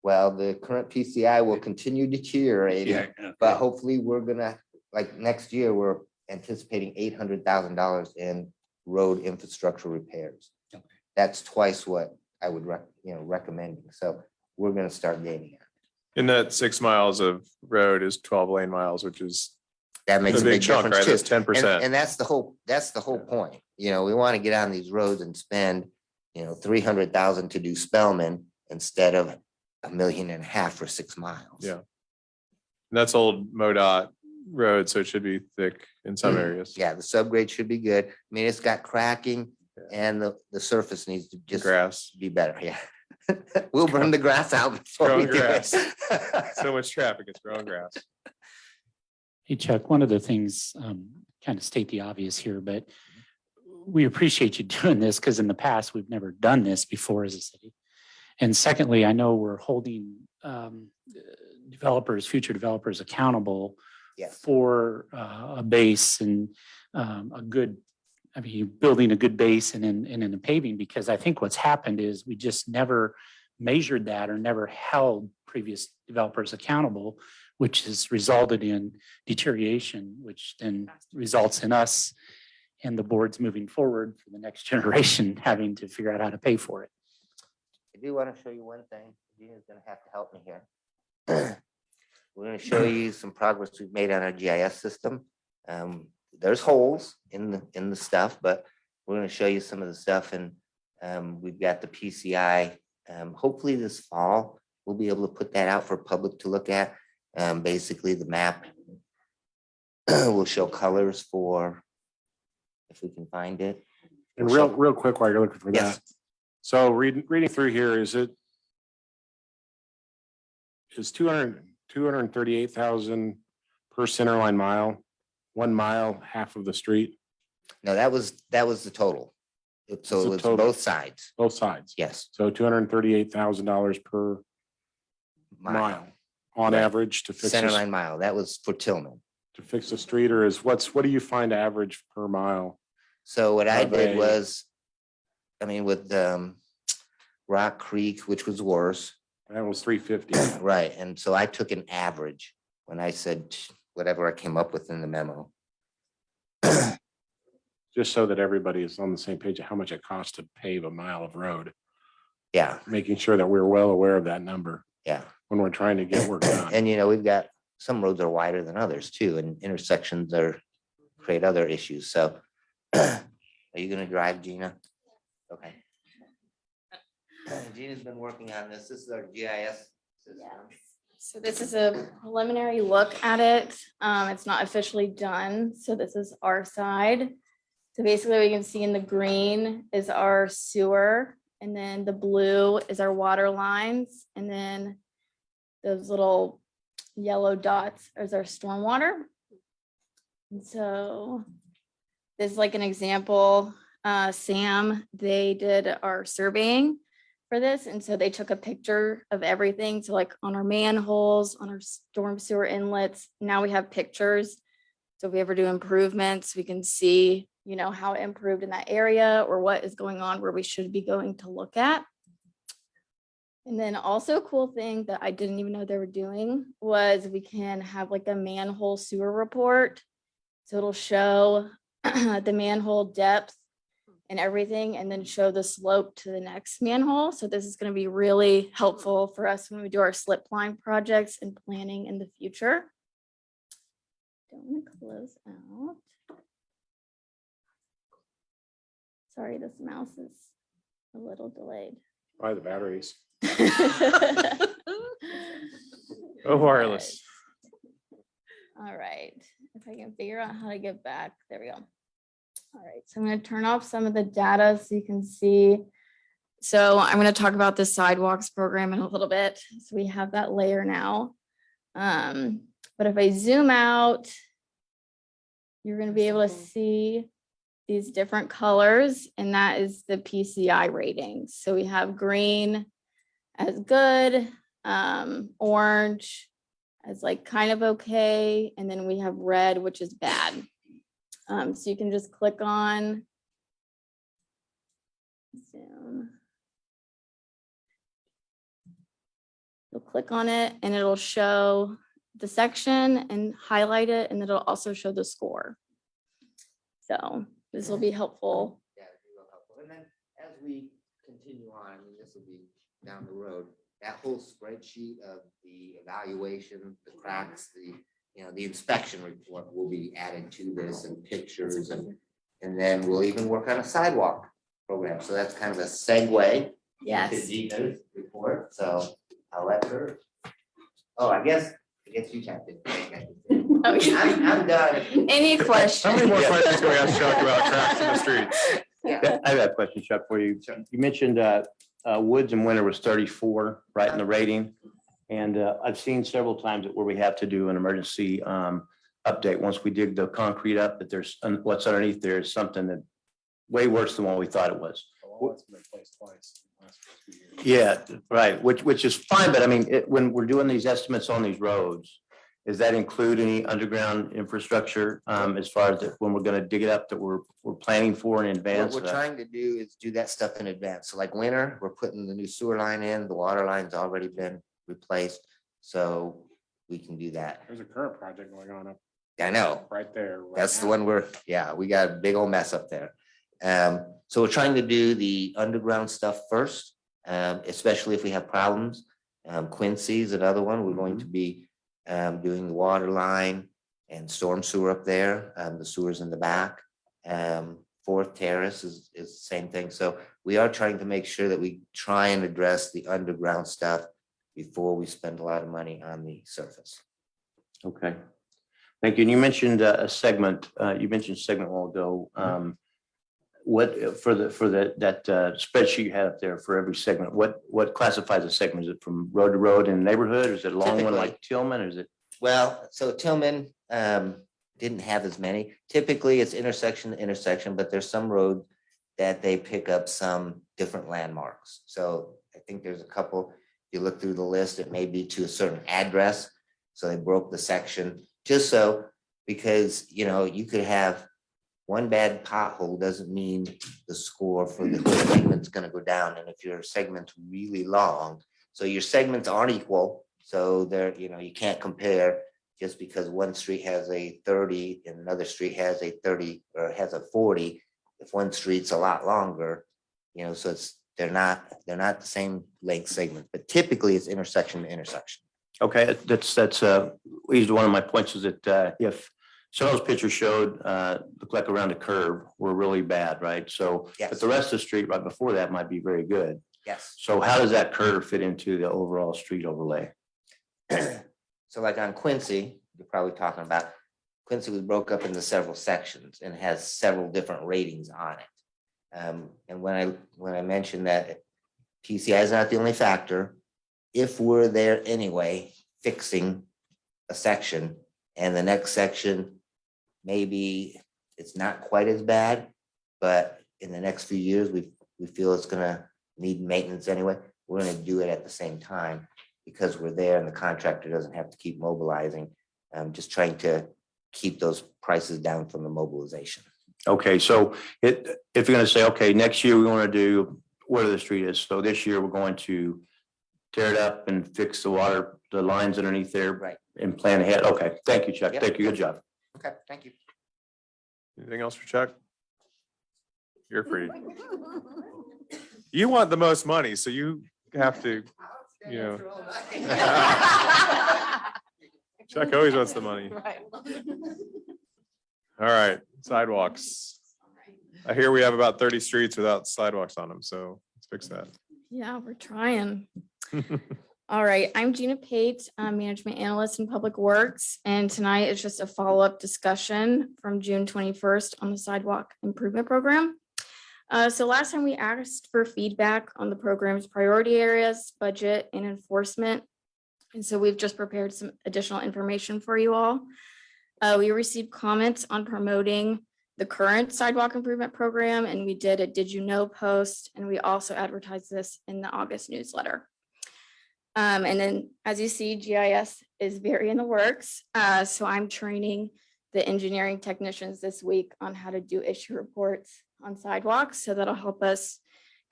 S11: Well, the current PCI will continue deteriorating,
S12: Yeah.
S11: but hopefully we're gonna, like, next year, we're anticipating $800,000 in road infrastructure repairs.
S12: Okay.
S11: That's twice what I would recommend. So we're gonna start gaining it.
S1: And that 6 miles of road is 12 lane miles, which is
S11: That makes
S1: a
S11: a
S1: big
S11: big
S1: chunk,
S11: difference
S1: right? That's
S11: too.
S1: 10%.
S11: And that's the whole point. You know, we want to get on these roads and spend, you know, 300,000 to do Spellman instead of $1.5 million for 6 miles.
S1: Yeah. And that's old MoDOT road, so it should be thick in some areas.
S11: Yeah, the subgrade should be good. I mean, it's got cracking and the surface needs to just
S1: Grass,
S11: be better. Yeah. We'll burn the grass out before we
S1: Growing
S11: do
S1: grass.
S11: it.
S1: so much traffic, it's growing grass.
S4: Hey Chuck, one of the things, kind of state the obvious here, but we appreciate you doing this because in the past, we've never done this before as a city. And secondly, I know we're holding future developers accountable
S11: Yes.
S4: for a base and building a good base and in the paving, because I think what's happened is we just never measured that or never held previous developers accountable, which has resulted in deterioration, which then results in us and the boards moving forward for the next generation having to figure out how to pay for it.
S11: I do want to show you one thing. Gina's gonna have to help me here. We're gonna show you some progress we've made on our GIS system. There's holes in the stuff, but we're gonna show you some of the stuff, and we've got the PCI. Hopefully this fall, we'll be able to put that out for public to look at. Basically, the map will show colors for, if we can find it.
S6: And real quick while you're looking for
S11: Yes.
S6: that. So reading through here, is 238,000 per center line mile, 1 mile, half of the street,
S11: No, that was the total. So
S6: It's
S11: it
S6: a
S11: was
S6: total.
S11: both sides.
S6: both sides.
S11: Yes.
S6: So $238,000 per mile on
S11: Right.
S6: average to fix
S11: Center
S6: this,
S11: line mile. That was for Tillman.
S6: to fix the street, or what do you find average per mile?
S11: So what I
S6: Of
S11: did
S6: a-
S11: was, I mean, with Rock Creek, which was worse,
S6: That was 350.
S11: right? And so I took an average when I said whatever I came up with in the memo.
S6: Just so that everybody is on the same page of how much it costs to pave a mile of road,
S11: Yeah,
S6: making sure that we're well aware of that number.
S11: Yeah.
S6: when we're trying to get work done.
S11: And we've got, some roads are wider than others too, and intersections create other issues. So are you gonna drive, Gina? Okay. Gina's been working on this. This is our GIS system.
S13: So this is a preliminary look at it. It's not officially done, so this is our side. So basically, we can see in the green is our sewer, and then the blue is our water lines, and then those little yellow dots is our stormwater. And so this is like an example. Sam, they did our surveying for this, and so they took a picture of everything. So like on our manholes, on our storm sewer inlets, now we have pictures. So if we ever do improvements, we can see, how it improved in that area or what is going on where we should be going to look at. And then also a cool thing that I didn't even know they were doing was we can have like a manhole sewer report. So it'll show the manhole depth and everything, and then show the slope to the next manhole. So this is going to be really helpful for us when we do our slip line projects and planning in the future. Don't want to close out. Sorry, this mouse is a little delayed.
S6: Buy the batteries.
S1: Oh, wireless.
S13: All right, if I can figure out how to get back, there we go. All right, so I'm going to turn off some of the data so you can see. So I'm going to talk about the sidewalks program in a little bit. So we have that layer now. But if I zoom out, you're going to be able to see these different colors, and that is the PCI ratings. So we have green as good, orange as like kind of okay, and then we have red, which is bad. So you can just click on zoom. You'll click on it and it'll show the section and highlight it, and it'll also show the score. So this will be helpful.
S11: Yeah, it'd be real helpful. And then as we continue on, this will be down the road, that whole spreadsheet of the evaluation, the cracks, the inspection report will be added to this, and pictures, and then we'll even work on a sidewalk program. So that's kind of a segue to
S13: Yes.
S11: Gina's report. So I'll let her. Oh, I guess you tapped it.
S13: Oh, yeah.
S11: I'm done.
S13: Any questions?
S1: How many more questions can we ask Chuck about cracks in the streets?
S11: Yeah.
S10: I have a question, Chuck, for you. You mentioned Woods and Winter was 34, right, in the rating. And I've seen several times where we have to do an emergency update. Once we dig the concrete up, that there's what's underneath there is something that way worse than what we thought it was.
S6: It's been replaced twice in the last 2 years.
S10: Yeah, right, which is fine, but I mean, when we're doing these estimates on these roads, does that include any underground infrastructure as far as when we're gonna dig it up that we're planning for in advance?
S11: What we're trying to do is do that stuff in advance. So like winter, we're putting the new sewer line in, the water line's already been replaced, so we can do that.
S6: There's a current project going on up
S11: I know,
S6: right there. right
S11: that's the
S6: now.
S11: one we got a big old mess up there. So we're trying to do the underground stuff first, especially if we have problems. Quincy's another one. We're going to be doing the water line and storm sewer up there. The sewer's in the back. Fourth Terrace is the same thing. So we are trying to make sure that we try and address the underground stuff before we spend a lot of money on the surface.
S10: Okay, thank you. And you mentioned a segment, a while ago. What for that spreadsheet you had up there for every segment, what classifies a segment? Is it from road to road in the neighborhood? Or is it a long one like Tillman, or is it?
S11: Well, so Tillman didn't have as many. Typically, it's intersection to intersection, but there's some roads that they pick up some different landmarks. So I think there's a couple, you look through the list, it may be to a certain address. So they broke the section just so, because, you could have one bad pothole doesn't mean the score for the whole segment's gonna go down. And if your segment's really long, so your segments aren't equal, so they're, you can't compare just because one street has a 30 and another street has a 30 or has a 40. If one street's a lot longer, so it's they're not the same length segment, but typically it's intersection to intersection.
S10: Okay, that's one of my points is that if some of those pictures showed, look like around the curve were really bad, right? So, but
S11: Yes.
S10: the rest of the street right before that might be very good.
S11: Yes.
S10: So how does that curve fit into the overall street overlay?
S11: So like on Quincy, you're probably talking about, Quincy was broke up into several sections and has several different ratings on it. And when I mentioned that PCI is not the only factor, if we're there anyway, fixing a section and the next section, maybe it's not quite as bad, but in the next few years, we feel it's gonna need maintenance anyway, we're gonna do it at the same time because we're there and the contractor doesn't have to keep mobilizing. Just trying to keep those prices down from the mobilization.
S10: Okay, so if you're gonna say, okay, next year we want to do where the street is. So this year we're going to tear it up and fix the lines underneath there.
S11: Right.
S10: And plan ahead. Okay, thank you, Chuck.
S11: Yep.
S10: Thank you. Good job.
S11: Okay, thank you.
S1: Anything else for Chuck? You're free. You want the most money, so you have to, you know. Chuck always wants the money. All right, sidewalks. I hear we have about 30 streets without sidewalks on them, so let's fix that.
S13: Yeah, we're trying. All right, I'm Gina Pate, Management Analyst in Public Works, and tonight is just a follow-up discussion from June 21st on the Sidewalk Improvement Program. So last time we asked for feedback on the program's priority areas, budget, and enforcement. And so we've just prepared some additional information for you all. We received comments on promoting the current sidewalk improvement program, and we did a Did You Know post, and we also advertised this in the August newsletter. And then, as you see, GIS is very in the works. So I'm training the engineering technicians this week on how to do issue reports on sidewalks. So that'll help us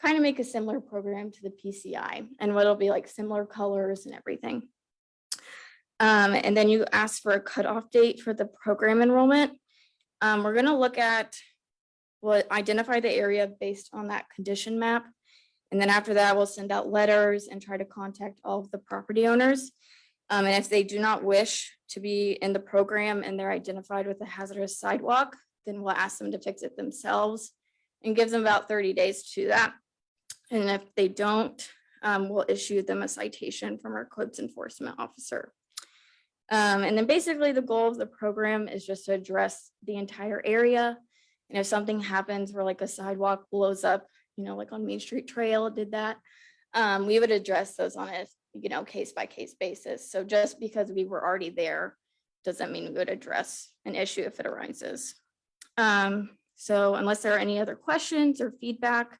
S13: kind of make a similar program to the PCI and what'll be like similar colors and everything. And then you asked for a cutoff date for the program enrollment. We're going to look at, identify the area based on that condition map. And then after that, we'll send out letters and try to contact all of the property owners. And if they do not wish to be in the program and they're identified with a hazardous sidewalk, then we'll ask them to fix it themselves and give them about 30 days to do that. And if they don't, we'll issue them a citation from our codes enforcement officer. And then basically the goal of the program is just to address the entire area. And if something happens where like a sidewalk blows up, you know, like on Main Street Trail did that, we would address those on a, you know, case by case basis. So just because we were already there doesn't mean we would address an issue if it arises. So unless there are any other questions or feedback,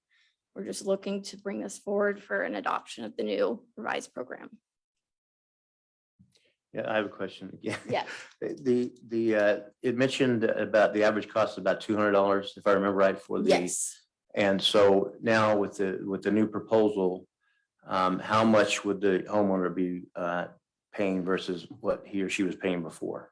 S13: we're just looking to bring this forward for an adoption of the new revised program.
S10: Yeah, I have a question again.
S13: Yeah.
S10: It mentioned about the average cost of about $200, if I remember right, for the.
S13: Yes.
S10: And so now with the new proposal, how much would the homeowner be paying versus what he or she was paying before?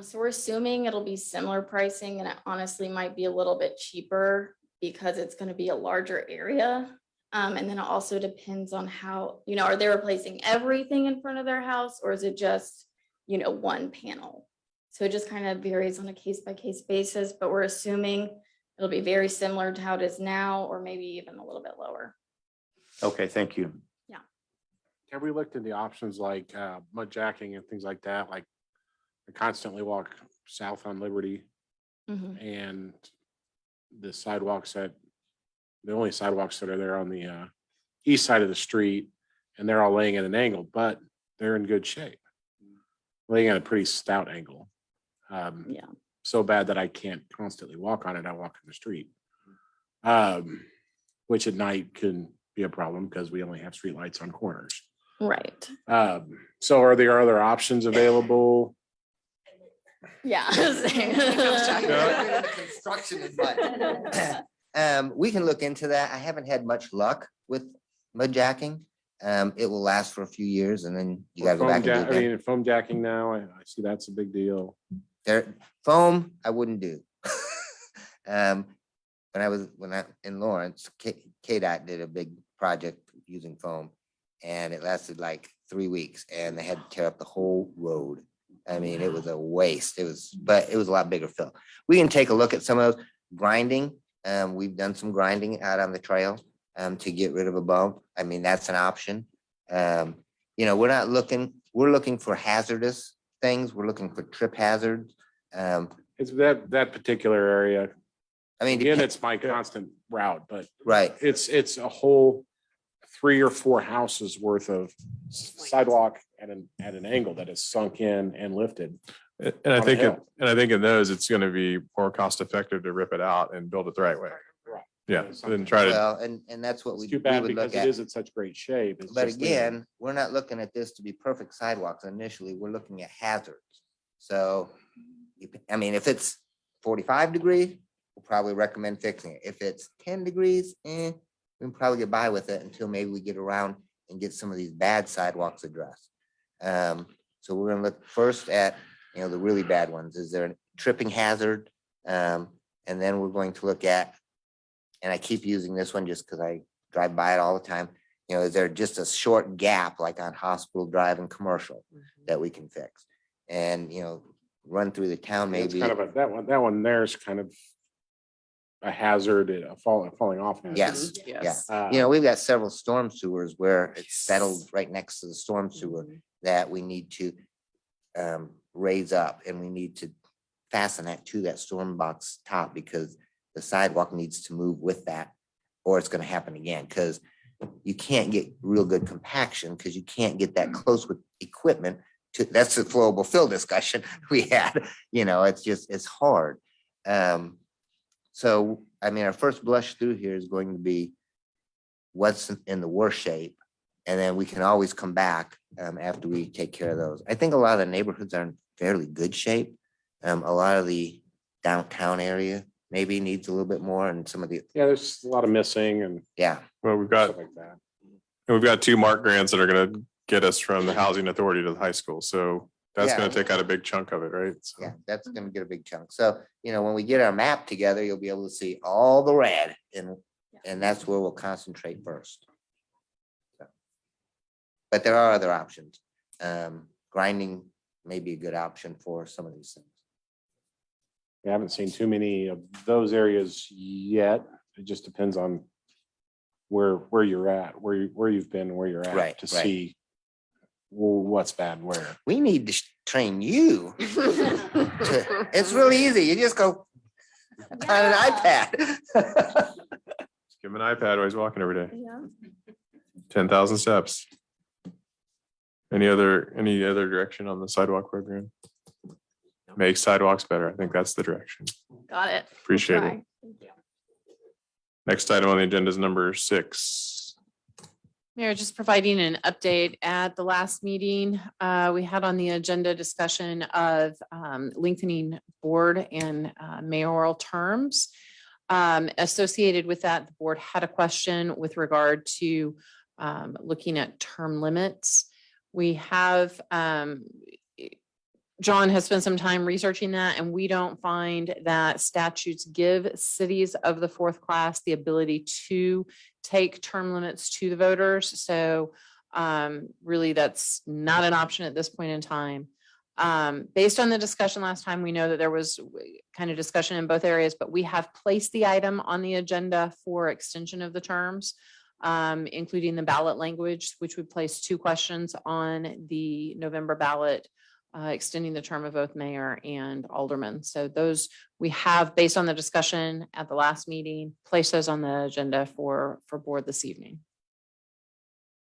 S13: So we're assuming it'll be similar pricing, and it honestly might be a little bit cheaper because it's going to be a larger area. And then it also depends on how, you know, are they replacing everything in front of their house, or is it just, you know, one panel? So it just kind of varies on a case by case basis, but we're assuming it'll be very similar to how it is now, or maybe even a little bit lower.
S10: Okay, thank you.
S6: Have we looked into the options like mud jacking and things like that? Like I constantly walk south on Liberty
S13: Mhm.
S6: and the sidewalks the only sidewalks that are there on the east side of the street, and they're all laying at an angle, but they're in good shape. Laying at a pretty stout angle.
S13: Yeah.
S6: So bad that I can't constantly walk on it. I walk in the street. Which at night can be a problem because we only have street lights on corners.
S13: Right.
S6: So are there other options available?
S13: Yeah.
S11: Construction is mud. We can look into that. I haven't had much luck with mud jacking. It will last for a few years and then you gotta go back and do it again.
S6: Foam jacking now, I see that's a big deal.
S11: Foam, I wouldn't do. When I in Lawrence, KDOT did a big project using foam, and it lasted like 3 weeks, and they had to tear up the whole road. I mean, it was a waste. But it was a lot bigger fill. We can take a look at some of those grinding. We've done some grinding out on the trail to get rid of a bump. I mean, that's an option. We're looking for hazardous things. We're looking for trip hazards.
S6: It's that particular area.
S11: I mean,
S6: Again, it's my constant route, but
S11: right.
S6: it's a whole 3 or 4 houses worth of sidewalk at an angle that is sunk in and lifted.
S1: And I
S6: On a
S1: think,
S6: hill.
S1: in those, it's going to be more cost effective to rip it out and build it the right way.
S6: Right.
S1: Yeah, then try to,
S11: Well, and that's what
S6: It's
S11: we
S6: too
S11: we
S6: bad
S11: would
S6: because
S11: look
S6: it
S11: at.
S6: is in such great shape. It's
S11: But
S6: just the-
S11: again, we're not looking at this to be perfect sidewalks initially. We're looking at hazards. So, if it's 45 degrees, we'll probably recommend fixing it. If it's 10 degrees, we can probably get by with it until maybe we get around and get some of these bad sidewalks addressed. So we're gonna look first at, the really bad ones. Is there a tripping hazard? And then we're going to look at, and I keep using this one just because I drive by it all the time. Is there just a short gap like on Hospital Drive and Commercial that we can fix? And, run through the town
S6: It's
S11: maybe.
S6: kind of that one there's kind of a hazard, falling off. hazard.
S11: Yes,
S8: Yes.
S11: We've got several storm sewers where it's settled right next to the storm sewer that we need to raise up, and we need to fasten that to that storm box top because the sidewalk needs to move with that, or it's gonna happen again, because you can't get real good compaction because you can't get that close with equipment that's the flowable fill discussion we had, it's hard. So, our first blush through here is going to be what's in the worst shape. And then we can always come back after we take care of those. I think a lot of the neighborhoods are in fairly good shape. A lot of the downtown area maybe needs a little bit more, and some of the,
S6: Yeah, there's a lot of missing and
S11: yeah.
S1: well, we've
S6: stuff
S1: got
S6: like that.
S1: 2 Mark grants that are going to get us from the housing authority to the high school. So that's
S11: Yeah.
S1: going to take out a big chunk of it, right? So,
S11: Yeah, that's gonna get a big chunk. So, when we get our map together, you'll be able to see all the red, and that's where we'll concentrate first. So, but there are other options. Grinding may be a good option for some of these things.
S6: We haven't seen too many of those areas yet. It just depends on where you're at, where you've been, where you're at
S11: Right,
S6: to
S11: right.
S6: see what's bad where.
S11: We need to train you. It's really easy. You just go on an iPad.
S1: give him an iPad while he's walking every day.
S13: Yeah.
S1: 10,000 steps. Any other direction on the sidewalk program? Make sidewalks better. I think that's the direction.
S13: Got it.
S1: Appreciate
S13: We'll
S1: it.
S13: try.
S1: Next item on the agenda is number 6.
S7: Mayor, just providing an update. At the last meeting, we had on the agenda discussion of lengthening board and mayoral terms. Associated with that, the board had a question with regard to looking at term limits. We have, John has spent some time researching that, and we don't find that statutes give cities of the 4th class the ability to take term limits to the voters. So really, that's not an option at this point in time. Based on the discussion last time, we know that there was kind of discussion in both areas, but we have placed the item on the agenda for extension of the terms, including the ballot language, which would place 2 questions on the November ballot, extending the term of both mayor and alderman. So those we have, based on the discussion at the last meeting, placed those on the agenda for board this evening.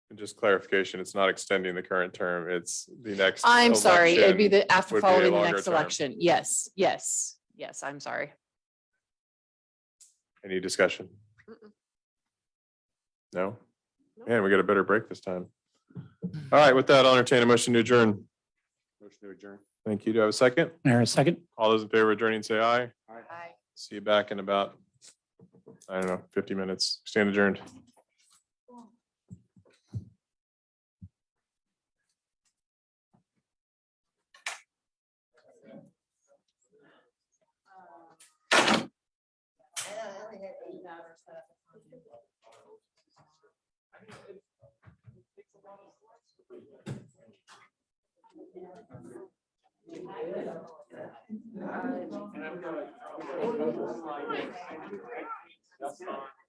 S1: And just clarification, it's not extending the current term. It's the next.
S7: I'm sorry, it'd be
S1: election
S7: the after
S1: would be a
S7: following the
S1: longer
S7: next
S1: term.
S7: election. Yes, yes, yes, I'm sorry.
S1: Any discussion? No? Man, we got a better break this time. All right, with that, I'll entertain a motion to adjourn.
S6: Motion to adjourn.
S1: Thank you. Do I have a second?
S4: Mayor, a second.
S1: All those in favor of adjourning, say aye.
S7: Aye.
S1: See you back in about, 50 minutes. Stand adjourned.
S6: That's fine.